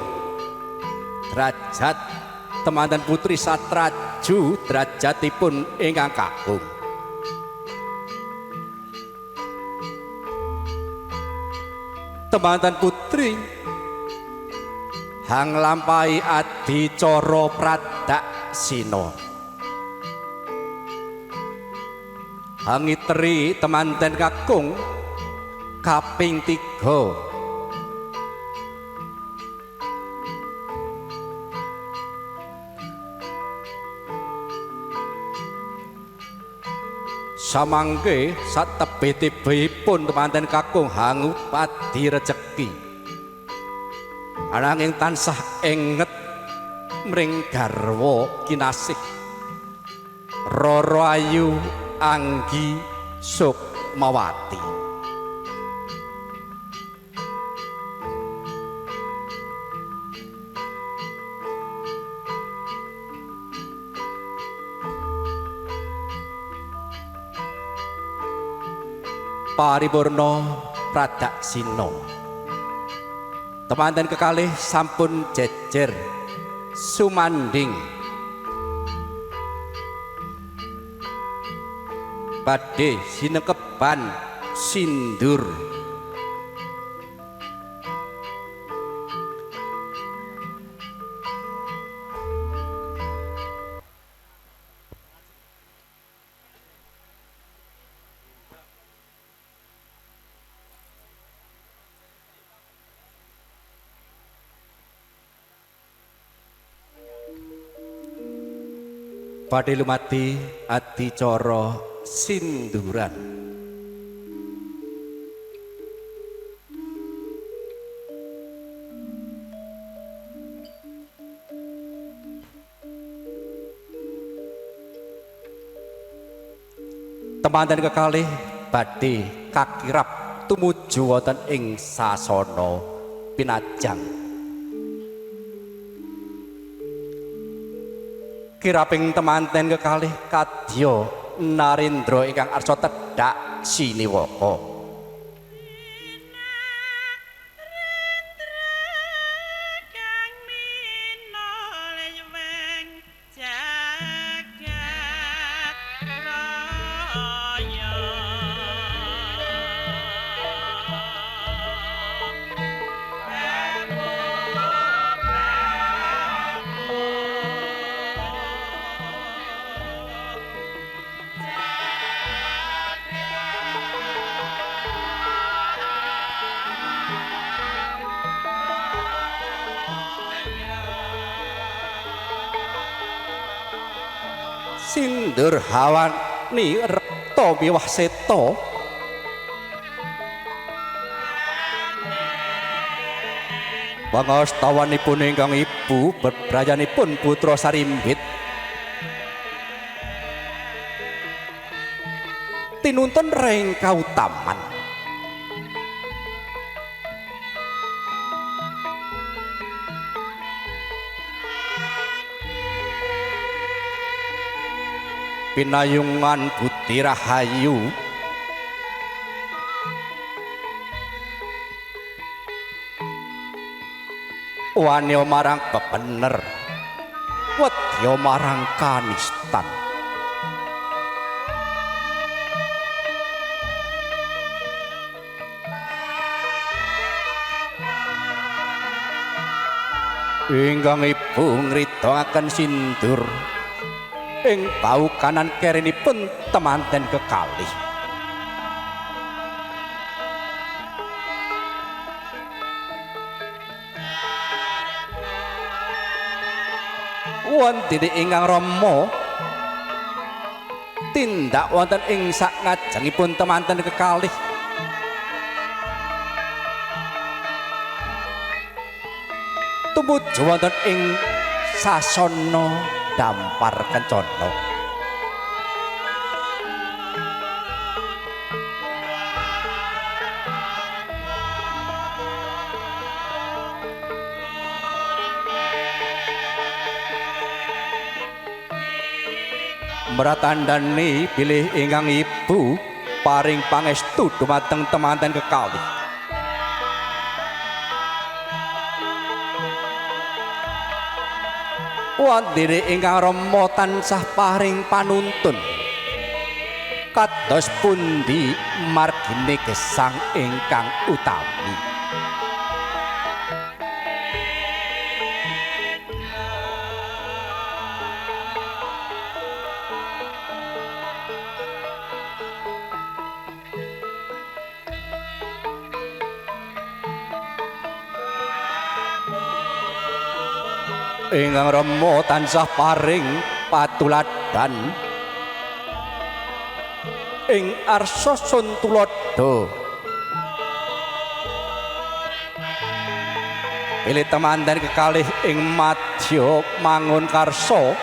derajat temanten putri satraju derajatipun ingkang kakung temanten putri hang lampahi adicara pradaksina hangiteri temanten kakung kaping 3 samangke satebih-tebihipun temanten kakung hangupadi rejeki ananging tansah enget mring garwa kinasih Roro Ayu Anggi Sukmawati paripurna pradaksina temanten kekalih sampun jejer sumanding badhe sinekeban sindur badhe lumati adicara sinduran temanten kekalih badhe kakirap tumuju wonten ing sasana pinajang kiraping temanten kekalih kadya Narendra ingkang arsa tedhak siniwaka. Sindur hawan ni rekta miwah seta pangastawanipun ingkang ibu bebrayanipun putra Sarimbit tinuntun ring kautaman pinayungan Buti Rahayu wani marang bebener wedya marang kanistan ingkang ibu ngridoaken sindur ing paukanan kerenipun temanten kekalih wonten ingkang Rama tindak wonten ing sak ngajengipun temanten kekalih tumuju wonten ing sasana dampar kencana mratandani bilih ingkang ibu paring pangestu dumateng temanten kekalih wandene ingkang Rama tansah paring panuntun kados pundi margine gesang ingkang utami ingkang Rama tansah paring patuladan ing arsa Suntulada pilih temanten kekalih ing madya mangun karsa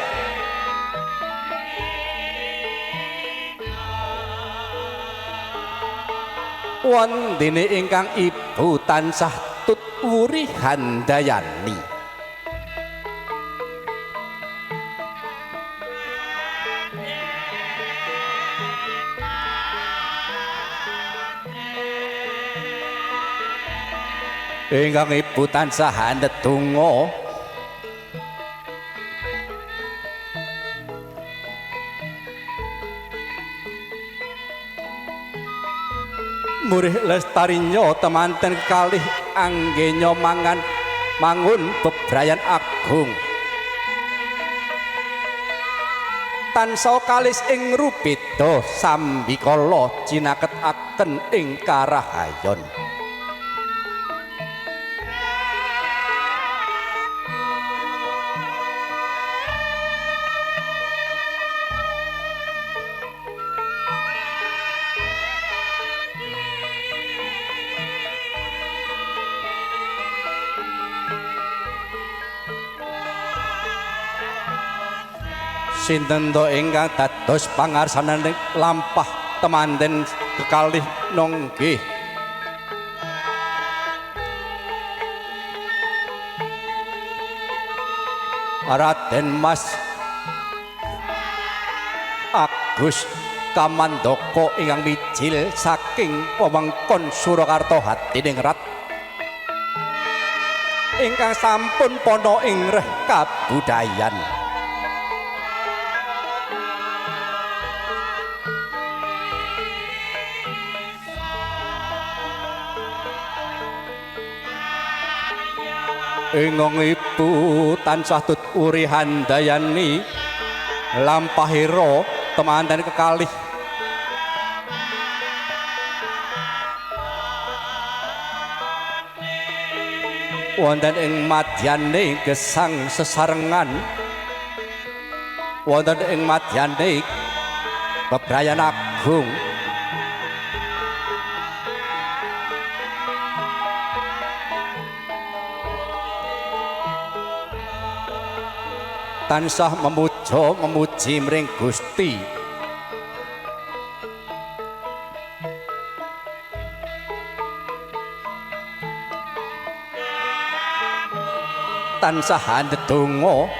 wondene ingkang ibu tansah tutwuri handayani ingkang ibu tansah ndedonga murih lestarinya temanten kalih anggenya mangun bebrayan agung tansah kalis ing rubeda sambikala cinaketaken ing karahayon sinten to ingkang dados pangarsaning lampah temanten kekalih nonggih Raden Mas Agus Kamandaka ingkang mijil saking wewengkon Surakarta Hatining Rat ingkang sampun pono ing reh kabudayan. Ingkang ibu tansah tut uri handayani lampahira temanten kekalih wonten ing madyane gesang sesarengan wonten ing madyane bebrayan agung tansah memuji mring Gusti tansah ndedonga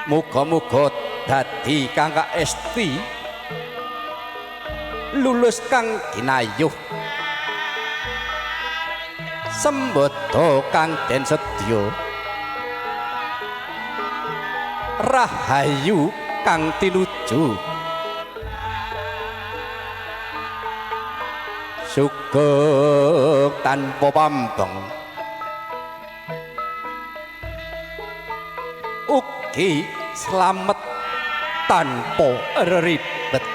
muga-muga dadi kang kaesti lulus kang kinayuh sembodo kang den sedya rahayu kang tinuju sugeng tanpa pambeng ugi slamet tanpa ribet.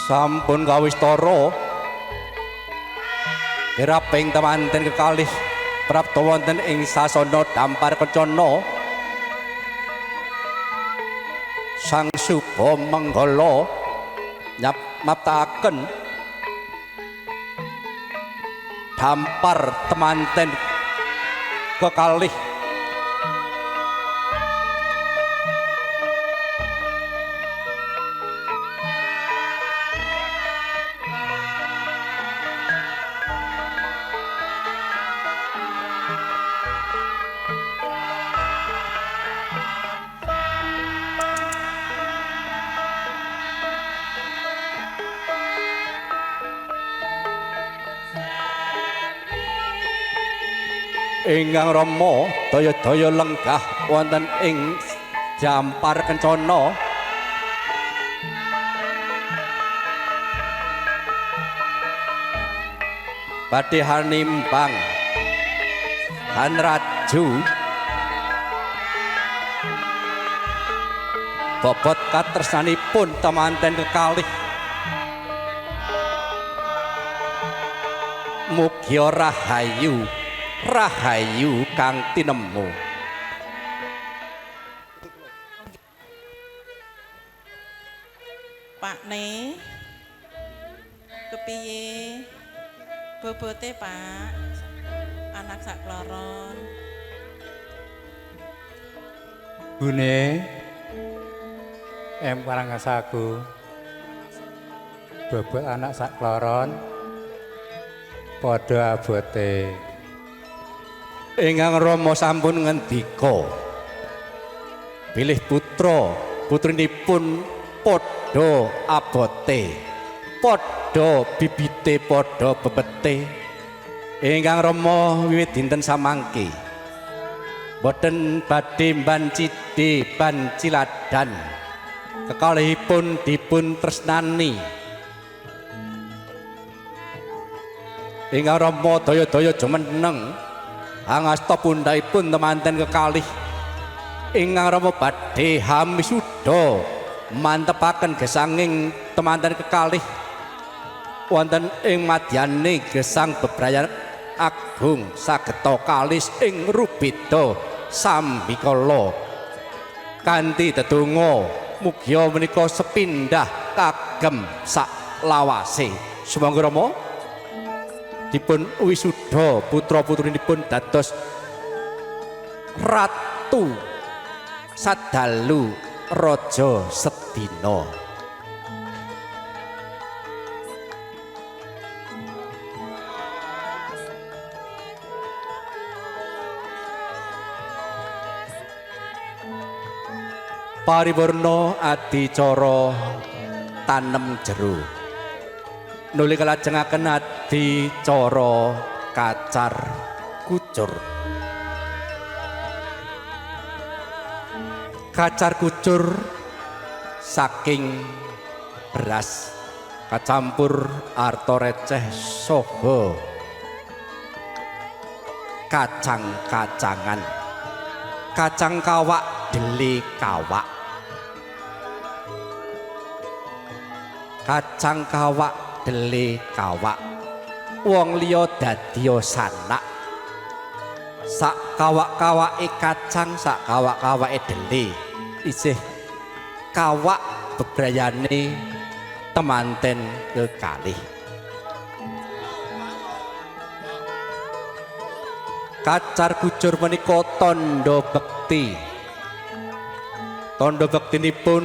Sampun kawistara kiraping temanten kekalih prapta wonten ing sasana Dampar Kencana Sang Suba Menggala maptakaken dampar temanten kekalih ingkang Rama daya-daya lenggah wonten ing Dampar Kencana badhe hanimbang hanraju bobot katresnanipun temanten kekalih mugi rahayu rahayu kang tinemu. Pakne kepiye bobote Pak anak sakloron Bune Parangasaku bobot anak sakloron padha abote. Ingkang Rama sampun ngendika bilih putra putrinipun padha abote padha bibite padha bebete. Ingkang Rama wiwit dinten samangke boten badhe mbancide banciladan kekalihipun dipun tresnani. Ingkang Rama daya-daya jumeneng angasta pundhaipun temanten kekalih ingkang Rama badhe hamisuda mantepaken gesanging temanten kekalih wonten ing madyane gesang bebrayan agung sageta kalis ing Rubeda Sambikala kanthi dedonga mugi menika sepindhah kagem saklawase. Sumangga Rama dipun wisuda putra-putrinipun dados ratu sadalu raja sedina. Paripurna adicara tanem jero. Nuli kalajengaken adicara kacar kucur. Kacar kucur saking beras kacampur arta receh saha kacang-kacangan. Kacang kawak deli kawak. Kacang kawak deli kawak. Wong liya dadya sanak. Sak kawak-kawake kacang, sak kawak-kawake deli. Isih kawak bebrayane temanten kekalih. Kacar kucur menika tandha bekti. Tandha bektinipun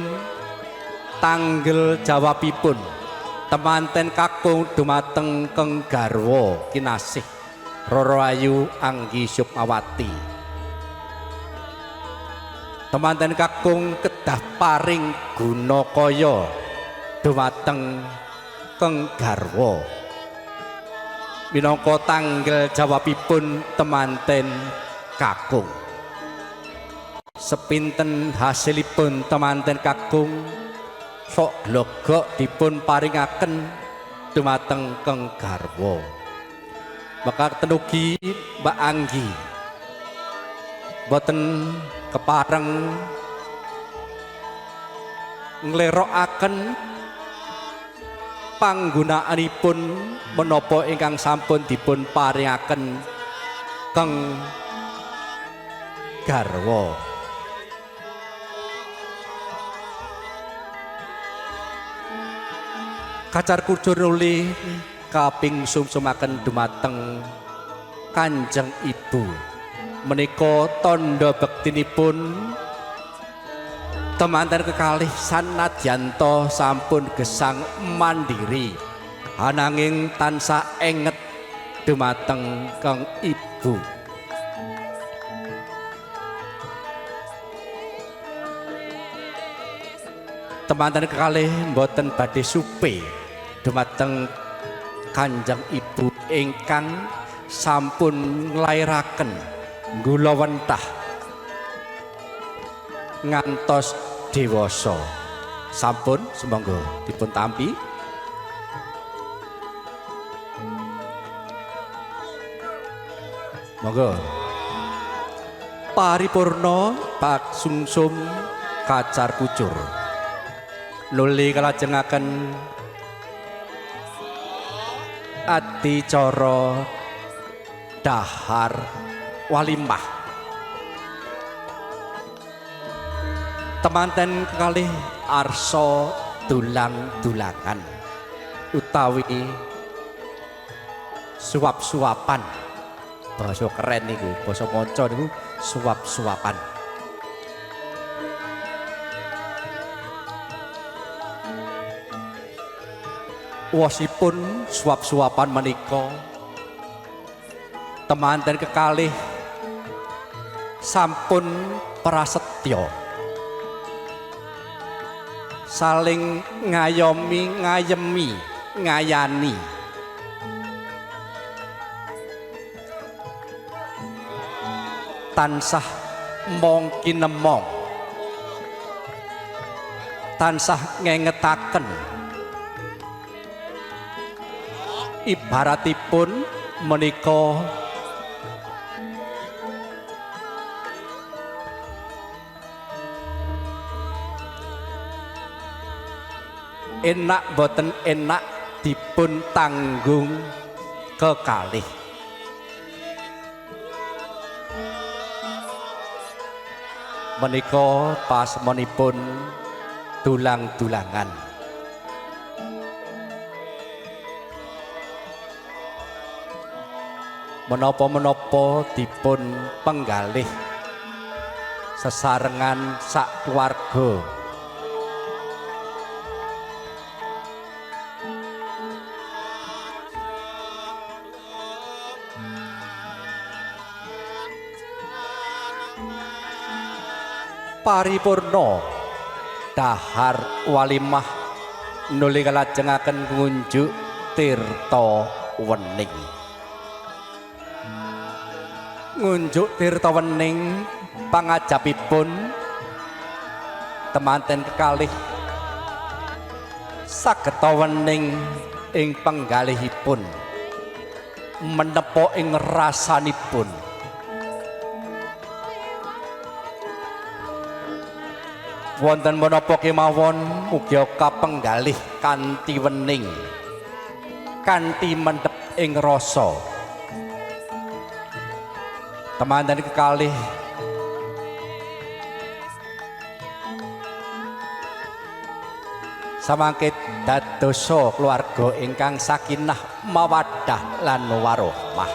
tanggel jawabipun temanten kakung dumateng keng garwa kinasih Roro Ayu Anggi Sukmawati. Temanten kakung kedah paring gunakaya dumateng keng garwa minangka tanggel jawabipun temanten kakung. Sepinten hasilipun temanten kakung sok glogok dipun paringaken dumateng keng garwa. Maka tenugi Mbak Anggi boten kepareng nglerokaken panggunaanipun menapa ingkang sampun dipun paringaken keng garwa. Kacar kucur nuli kaping sumsumaken dumateng Kanjeng Ibu menika tandha bektinipun temanten kekalih sanadyanto sampun gesang mandiri ananging tansah enget dumateng Kang Ibu. Temanten kekalih mboten badhe supe dumateng Kanjeng Ibu ingkang sampun nglairaken gula wentah ngantos dewasa. Sampun semonggo dipun tampi. Monggo. Paripurna Pak Sungsum Kacar Kucur. Nuli kalajengaken adicara dahar walimah. Temanten kekalih arsa dulang-dulangan utawi suap-suapan. Basa keren niku, basa manca niku suap-suapan. Wasipun suap-suapan menika temanten kekalih sampun prasetya saling ngayami ngayani tansah mongkin nemong tansah ngengetaken ibaratipun menika enak boten enak dipun tanggung kekalih. Menika pasmonipun dulang-dulangan. Menapa-menapa dipun penggalih sesarengan sak keluarga. Paripurna dahar walimah nuli kalajengaken ngunjuk tirta wening. Ngunjuk tirta wening pangajapipun temanten kekalih sageta wening ing penggalihipun menepa ing rasanipun. Wonten menapa kemawon mugi kapenggalih kanthi wening kanthi mendhep ing rasa. Temanten kekalih samangke dadosa keluarga ingkang sakinah mawaddah lan warahmah.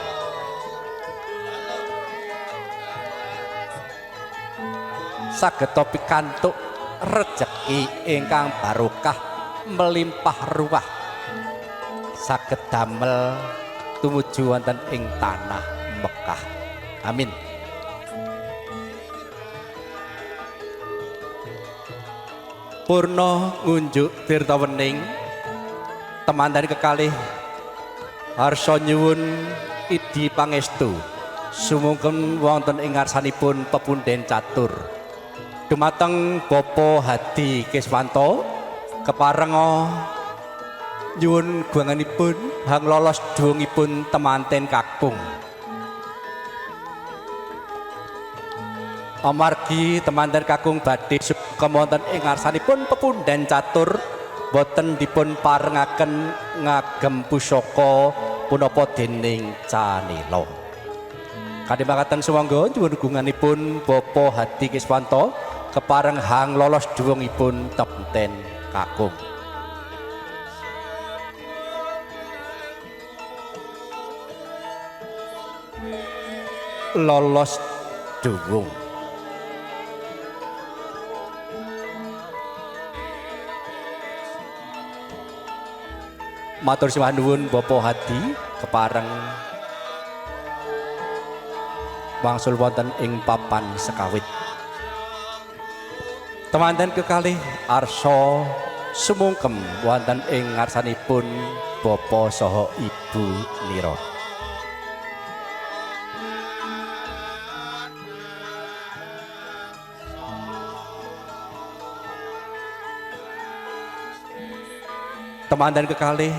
Sageta pikantuk rejeki ingkang barokah melimpah ruah saged damel tumuju wonten ing tanah Mekah. Amin. Purna ngunjuk tirta wening temanten kekalih harsa nyuwun idi pangestu sumungkem wonten ing ngarsanipun pepunden catur dumateng Bapa Hadi Kiswanto keparenga nyuwun guanganipun hang lolos dhuwungipun temanten kakung. Amargi temanten kakung badhe kemonten ing ngarsanipun pepunden catur boten dipun parengaken ngagem pusaka punapa dening Canila. Kadhe makaten sumangga nyuwun gunganipun Bapa Hadi Kiswanto kepareng hang lolos dhuwungipun temanten kakung. Lolos dhuwung. Matur siwah nuwun Bapa Hadi kepareng wangsul wonten ing papan sekawit. Temanten kekalih arsa sumungkem wonten ing ngarsanipun Bapa saha Ibu Nira. Temanten kekalih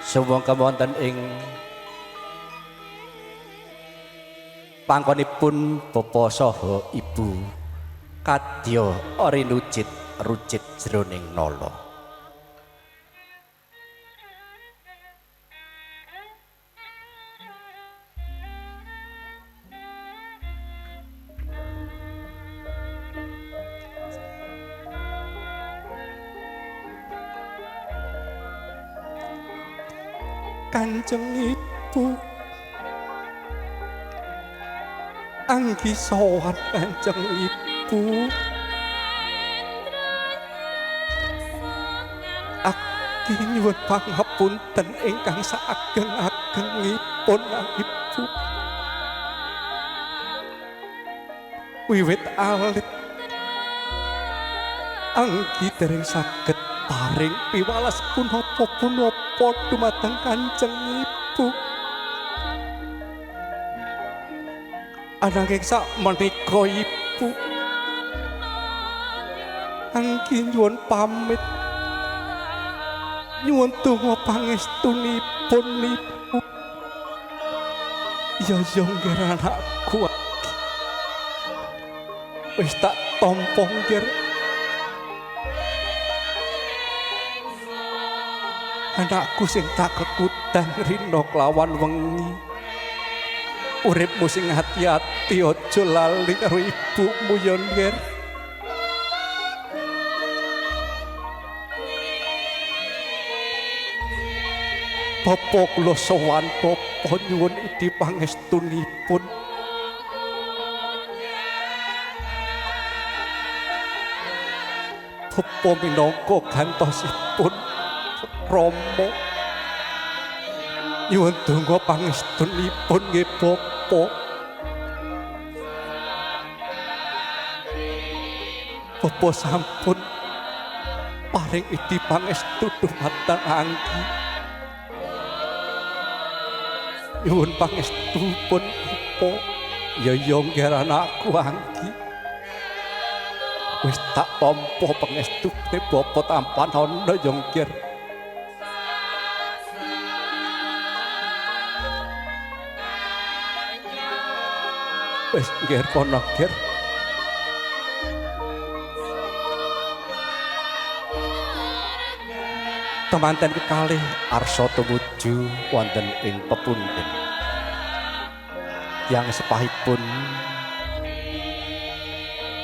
sumangkem wonten ing panggonipun Bapa saha Ibu kadya rinucit rucit jroning nala. Kanjeng Ibu anggi sowan Kanjeng Ibu aki nyuwun pangapunten ingkang saageng-agengipun Ibu wiwit alit anggi dereng saged paring piwales punapa-punapa dumateng Kanjeng Ibu. Ananging sakmenika Ibu anggi nyuwun pamit nyuwun donga pangestunipun Ibu. Ya nggih anakku wis tak tampa nggih anakku sing tak kekutang rina kelawan wengi. Uripmu sing hati-hati aja lali karo ibumu ya nggih. Bapa kula sowan Bapa nyuwun idi pangestunipun. Apa minangka gantosipun Rama nyuwun donga pangestunipun nggih Bapa. Bapa sampun paring idi pangestu dumateng Anggi. Nyuwun pangestupun Bapa. Ya nggih anakku Anggi. Wis tak tampa pangestune Bapa tampanana ya nggih. Wis nggih kono nggih. Temanten kekalih arsa tumuju wonten ing pepunden. Yang sepahipun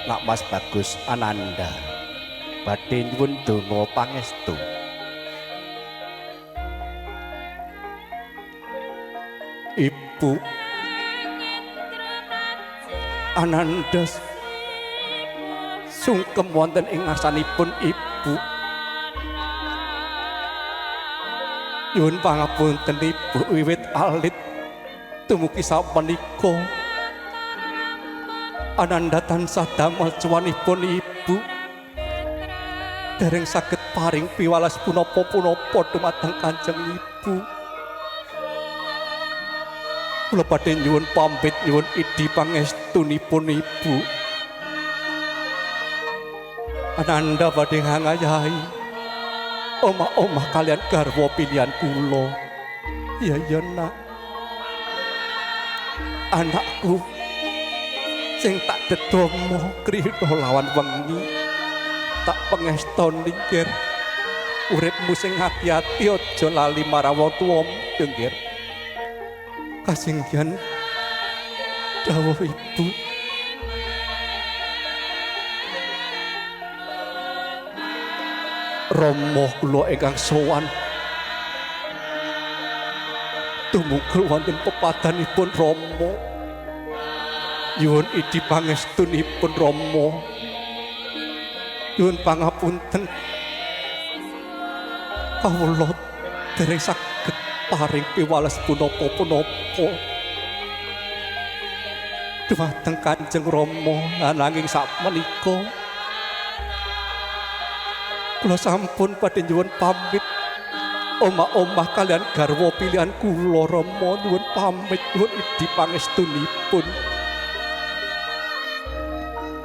Nak Mas Bagus Ananda badhe nyuwun donga pangestu. Ibu Ananda sungkem wonten ing ngarsanipun Ibu. Nyuwun pangapunten Ibu wiwit alit dumugi sapunika Ananda tansah damel cuwanipun Ibu dereng saged paring piwales punapa-punapa dumateng Kanjeng Ibu. Kula badhe nyuwun pamit nyuwun idi pangestunipun Ibu. Ananda badhe ngangayahi omah-omah kalian garwa pilihan kula. Ya Nak. Anakku sing tak dedomo kriyana lawan wengi tak pengestoni nggih uripmu sing ati-ati aja lali marawa tuwa nggih kasinggihan dawuh Ibu. Rama kula ingkang sowan tumungkul wonten pepadanipun Rama. Nyuwun idi pangestunipun Rama. Nyuwun pangapunten kawula dereng saged paring piwales punapa-punapa dumateng Kanjeng Rama. Ananging sakmenika kula sampun badhe nyuwun pamit omah-omah kalian garwa pilihan kula. Rama nyuwun pamit nyuwun idi pangestunipun.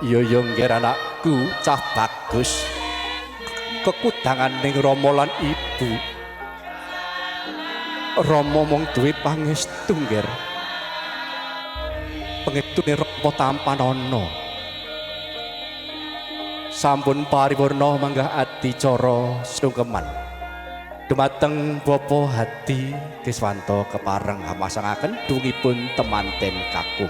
Ya nggih anakku cah Bagus. Kekudanganing Rama lan Ibu. Rama mung duwe pangestu nggih. Pangestune Rama tampanana. Sampun paripurna manggah adicara sungkeman. Dumateng Bapa Hadi Kiswanto kepareng hamasangaken dungipun temanten kakung.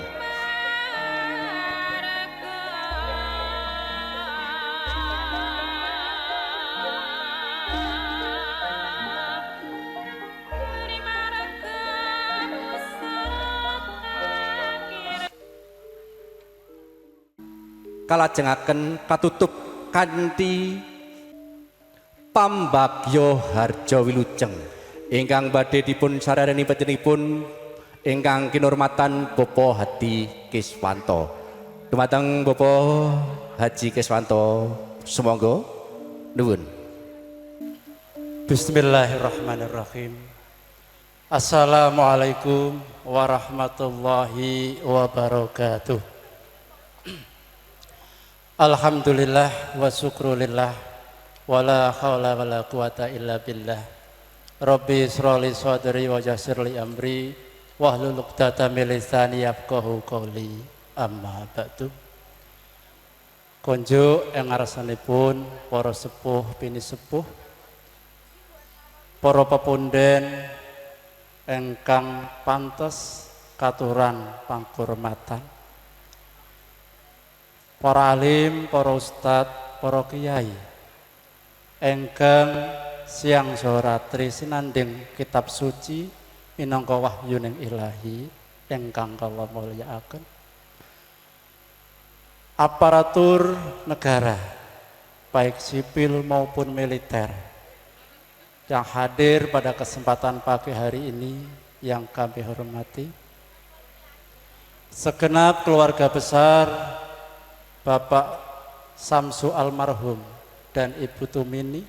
Kalajengaken katutup kanthi pambagya harja wilujeng ingkang badhe dipun sarareni panjenenganipun ingkang kinurmatan Bapak Hadi Kiswanto. Dumateng Bapak Haji Kiswanto sumangga nuwun. Bismillahirrahmanirrahim. Assalamualaikum warahmatullahi wabarakatuh. Alhamdulillah wa syukrulillah wala haula wala quwata illa billah. Rabbi israli sadri wa yassirli amri wahlul 'uqdatam min lisani yafqahu qawli. Amma ba'du. Konjuk ing ngarsanipun para sepuh bini sepuh, para pepunden ingkang pantes katuran pangkurmatan, para alim, para ustadz, para kiai ingkang siang soratri sinanding kitab suci minangka wahyuning ilahi ingkang kula mulyakaken, aparatur negara baik sipil maupun militer yang hadir pada kesempatan pagi hari ini yang kami hormati, segenap keluarga besar Bapak Samsu almarhum dan Ibu Tumini,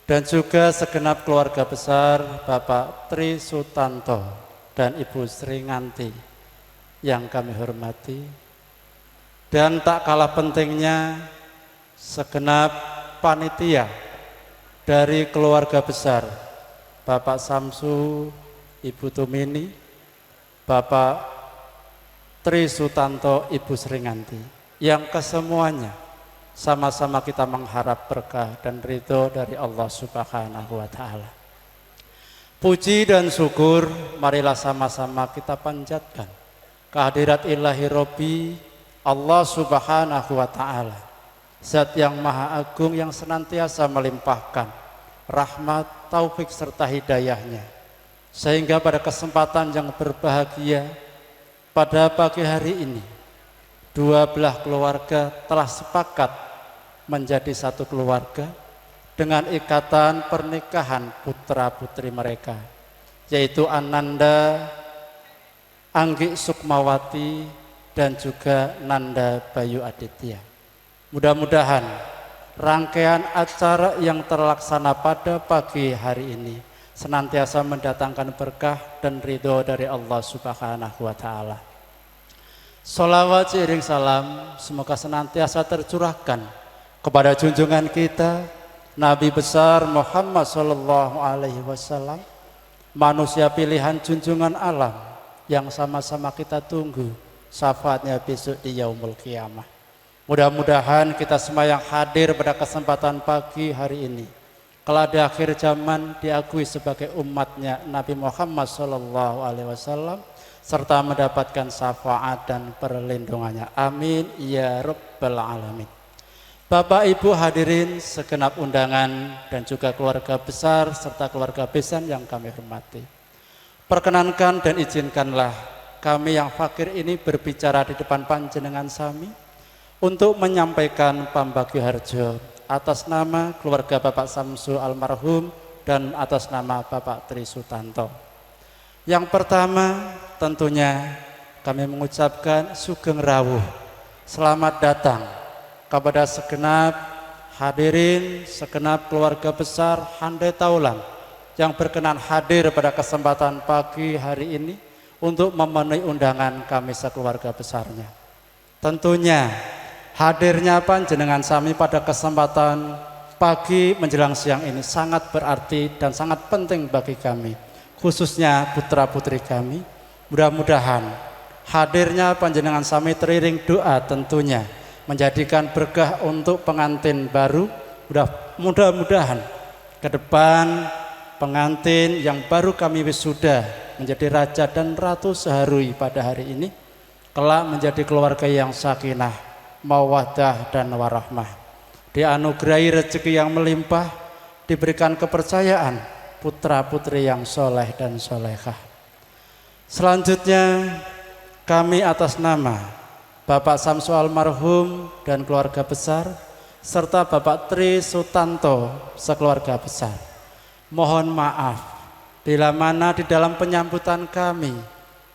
dan juga segenap keluarga besar Bapak Tri Sutanto dan Ibu Sringanti yang kami hormati, dan tak kalah pentingnya segenap panitia dari keluarga besar Bapak Samsu, Ibu Tumini, Bapak Tri Sutanto, Ibu Sringanti, yang kesemuanya sama-sama kita mengharap berkah dan ridho dari Allah Subhanahu wa Ta'ala. Puji dan syukur marilah sama-sama kita panjatkan kehadirat ilahi Robbi Allah Subhanahu wa Ta'ala, Zat yang Maha Agung yang senantiasa melimpahkan rahmat, taufik serta hidayahnya, sehingga pada kesempatan yang berbahagia pada pagi hari ini, dua belah keluarga telah sepakat menjadi satu keluarga dengan ikatan pernikahan putra putri mereka, yaitu Ananda Anggi Sukmawati dan juga Nanda Bayu Aditya. Mudah-mudahan rangkaian acara yang terlaksana pada pagi hari ini senantiasa mendatangkan berkah dan ridho dari Allah Subhanahu wa Ta'ala. Sholawat seiring salam semoga senantiasa tercurahkan kepada junjungan kita Nabi besar Muhammad Sallallahu Alaihi Wasallam, manusia pilihan junjungan alam yang sama-sama kita tunggu syafaatnya besok di yaumul qiyamah. Mudah-mudahan kita semua yang hadir pada kesempatan pagi hari ini kelak di akhir zaman diakui sebagai umatnya Nabi Muhammad Sallallahu Alaihi Wasallam serta mendapatkan syafaat dan perlindungannya. Amin ya rabbal alamin. Bapak Ibu hadirin segenap undangan dan juga keluarga besar serta keluarga besan yang kami hormati, perkenankan dan izinkanlah kami yang fakir ini berbicara di depan panjenengan sami untuk menyampaikan pambagio harjo atas nama keluarga Bapak Samsu almarhum dan atas nama Bapak Tri Sutanto. Yang pertama tentunya kami mengucapkan sugeng rawuh, selamat datang kepada segenap hadirin, segenap keluarga besar Handai Taulan yang berkenan hadir pada kesempatan pagi hari ini untuk memenuhi undangan kami sekeluarga besarnya. Tentunya hadirnya panjenengan sami pada kesempatan pagi menjelang siang ini sangat berarti dan sangat penting bagi kami, khususnya putra-putri kami. Mudah-mudahan hadirnya panjenengan sami teriring doa tentunya menjadikan berkah untuk pengantin baru. Mudah-mudahan ke depan pengantin yang baru kami wisuda menjadi raja dan ratu seharui pada hari ini kelak menjadi keluarga yang sakinah, mawaddah dan warahmah, dianugerahi rezeki yang melimpah, diberikan kepercayaan putra-putri yang soleh dan solehah. Selanjutnya kami atas nama Bapak Samsu almarhum dan keluarga besar serta Bapak Tri Sutanto sekeluarga besar, mohon maaf bila mana di dalam penyambutan kami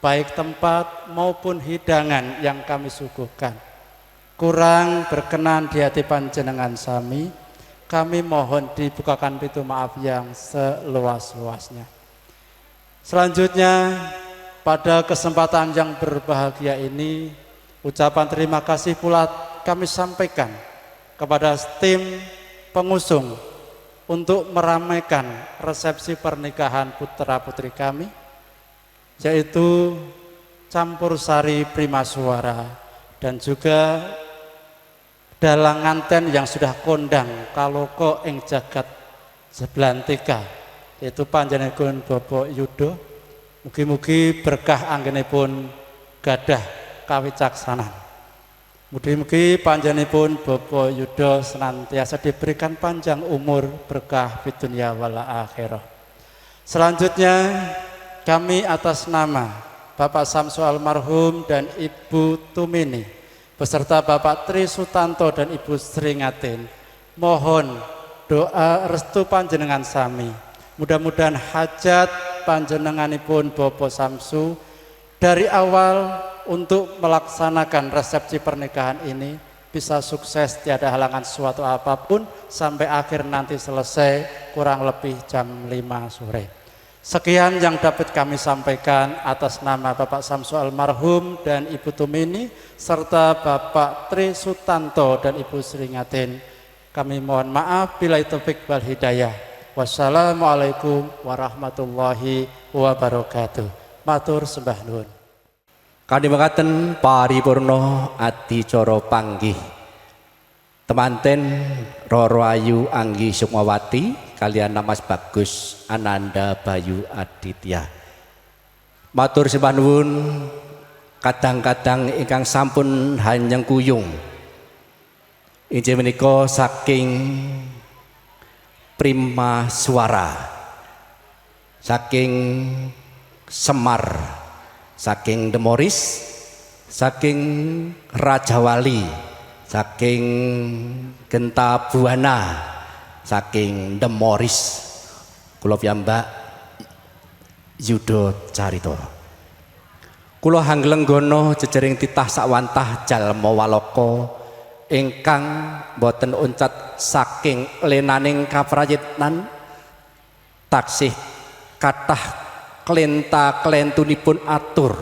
baik tempat maupun hidangan yang kami suguhkan kurang berkenan di hati panjenengan sami. Kami mohon dibukakan pintu maaf yang seluas-luasnya. Selanjutnya pada kesempatan yang berbahagia ini, ucapan terima kasih pula kami sampaikan kepada tim pengusung untuk meramaikan resepsi pernikahan putra-putri kami, yaitu Campur Sari Prima Suara dan juga dalang nganten yang sudah kondang kaloko ing jagat sebelantika, yaitu panjenengan Bapak Yudo. Mugi-mugi berkah anggenipun gadah kawicaksanan. Mugi-mugi panjenengan Bapak Yudo senantiasa diberikan panjang umur, berkah fid dunya wal akhirah. Selanjutnya kami atas nama Bapak Samsu almarhum dan Ibu Tumini beserta Bapak Tri Sutanto dan Ibu Sringatin. Mohon doa restu panjenengan sami. Mudah-mudahan hajat panjenenganipun Bapak Samsu dari awal untuk melaksanakan resepsi pernikahan ini bisa sukses, tiada halangan suatu apapun sampai akhir nanti selesai kurang lebih jam 5 sore. Sekian yang dapat kami sampaikan atas nama Bapak Samsu almarhum dan Ibu Tumini serta Bapak Tri Sutanto dan Ibu Sringatin. Kami mohon maaf bila taufik wal hidayah. Wassalamualaikum warahmatullahi wabarakatuh. Matur sembah nuwun. Kanthi mekaten paripurna adicara panggih temanten Roro Ayu Anggi Sukmawati kalian Mas Bagus Ananda Bayu Aditya. Matur sembah nuwun kadang-kadang ingkang sampun hanyeng kuyung. Injih menika saking Prima Suara, saking Semar, saking Demoris, saking Rajawali, saking Genta Buana, saking Demoris, kula piyambak Yudo Carito. Kula hanglenggono jejering titah sakwantah jalma walaka ingkang boten uncat saking lenaning kaprayitnan taksih kathah klenta-klentunipun atur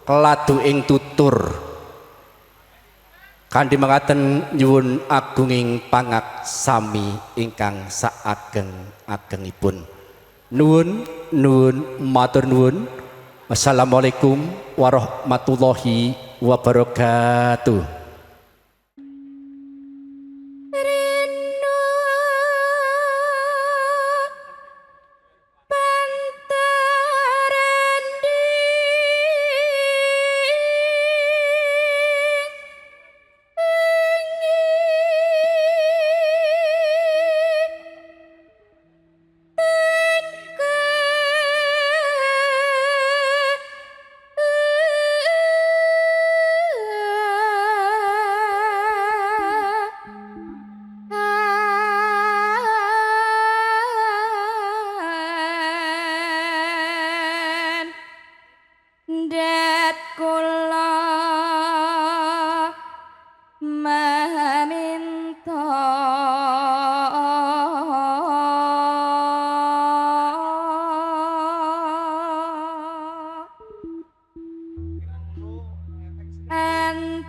keladu ing tutur kanthi mekaten nyuwun agunging pangaksami ingkang saageng-agengipun. Nuwun matur nuwun. Wassalamualaikum warahmatullahi wabarakatuh. And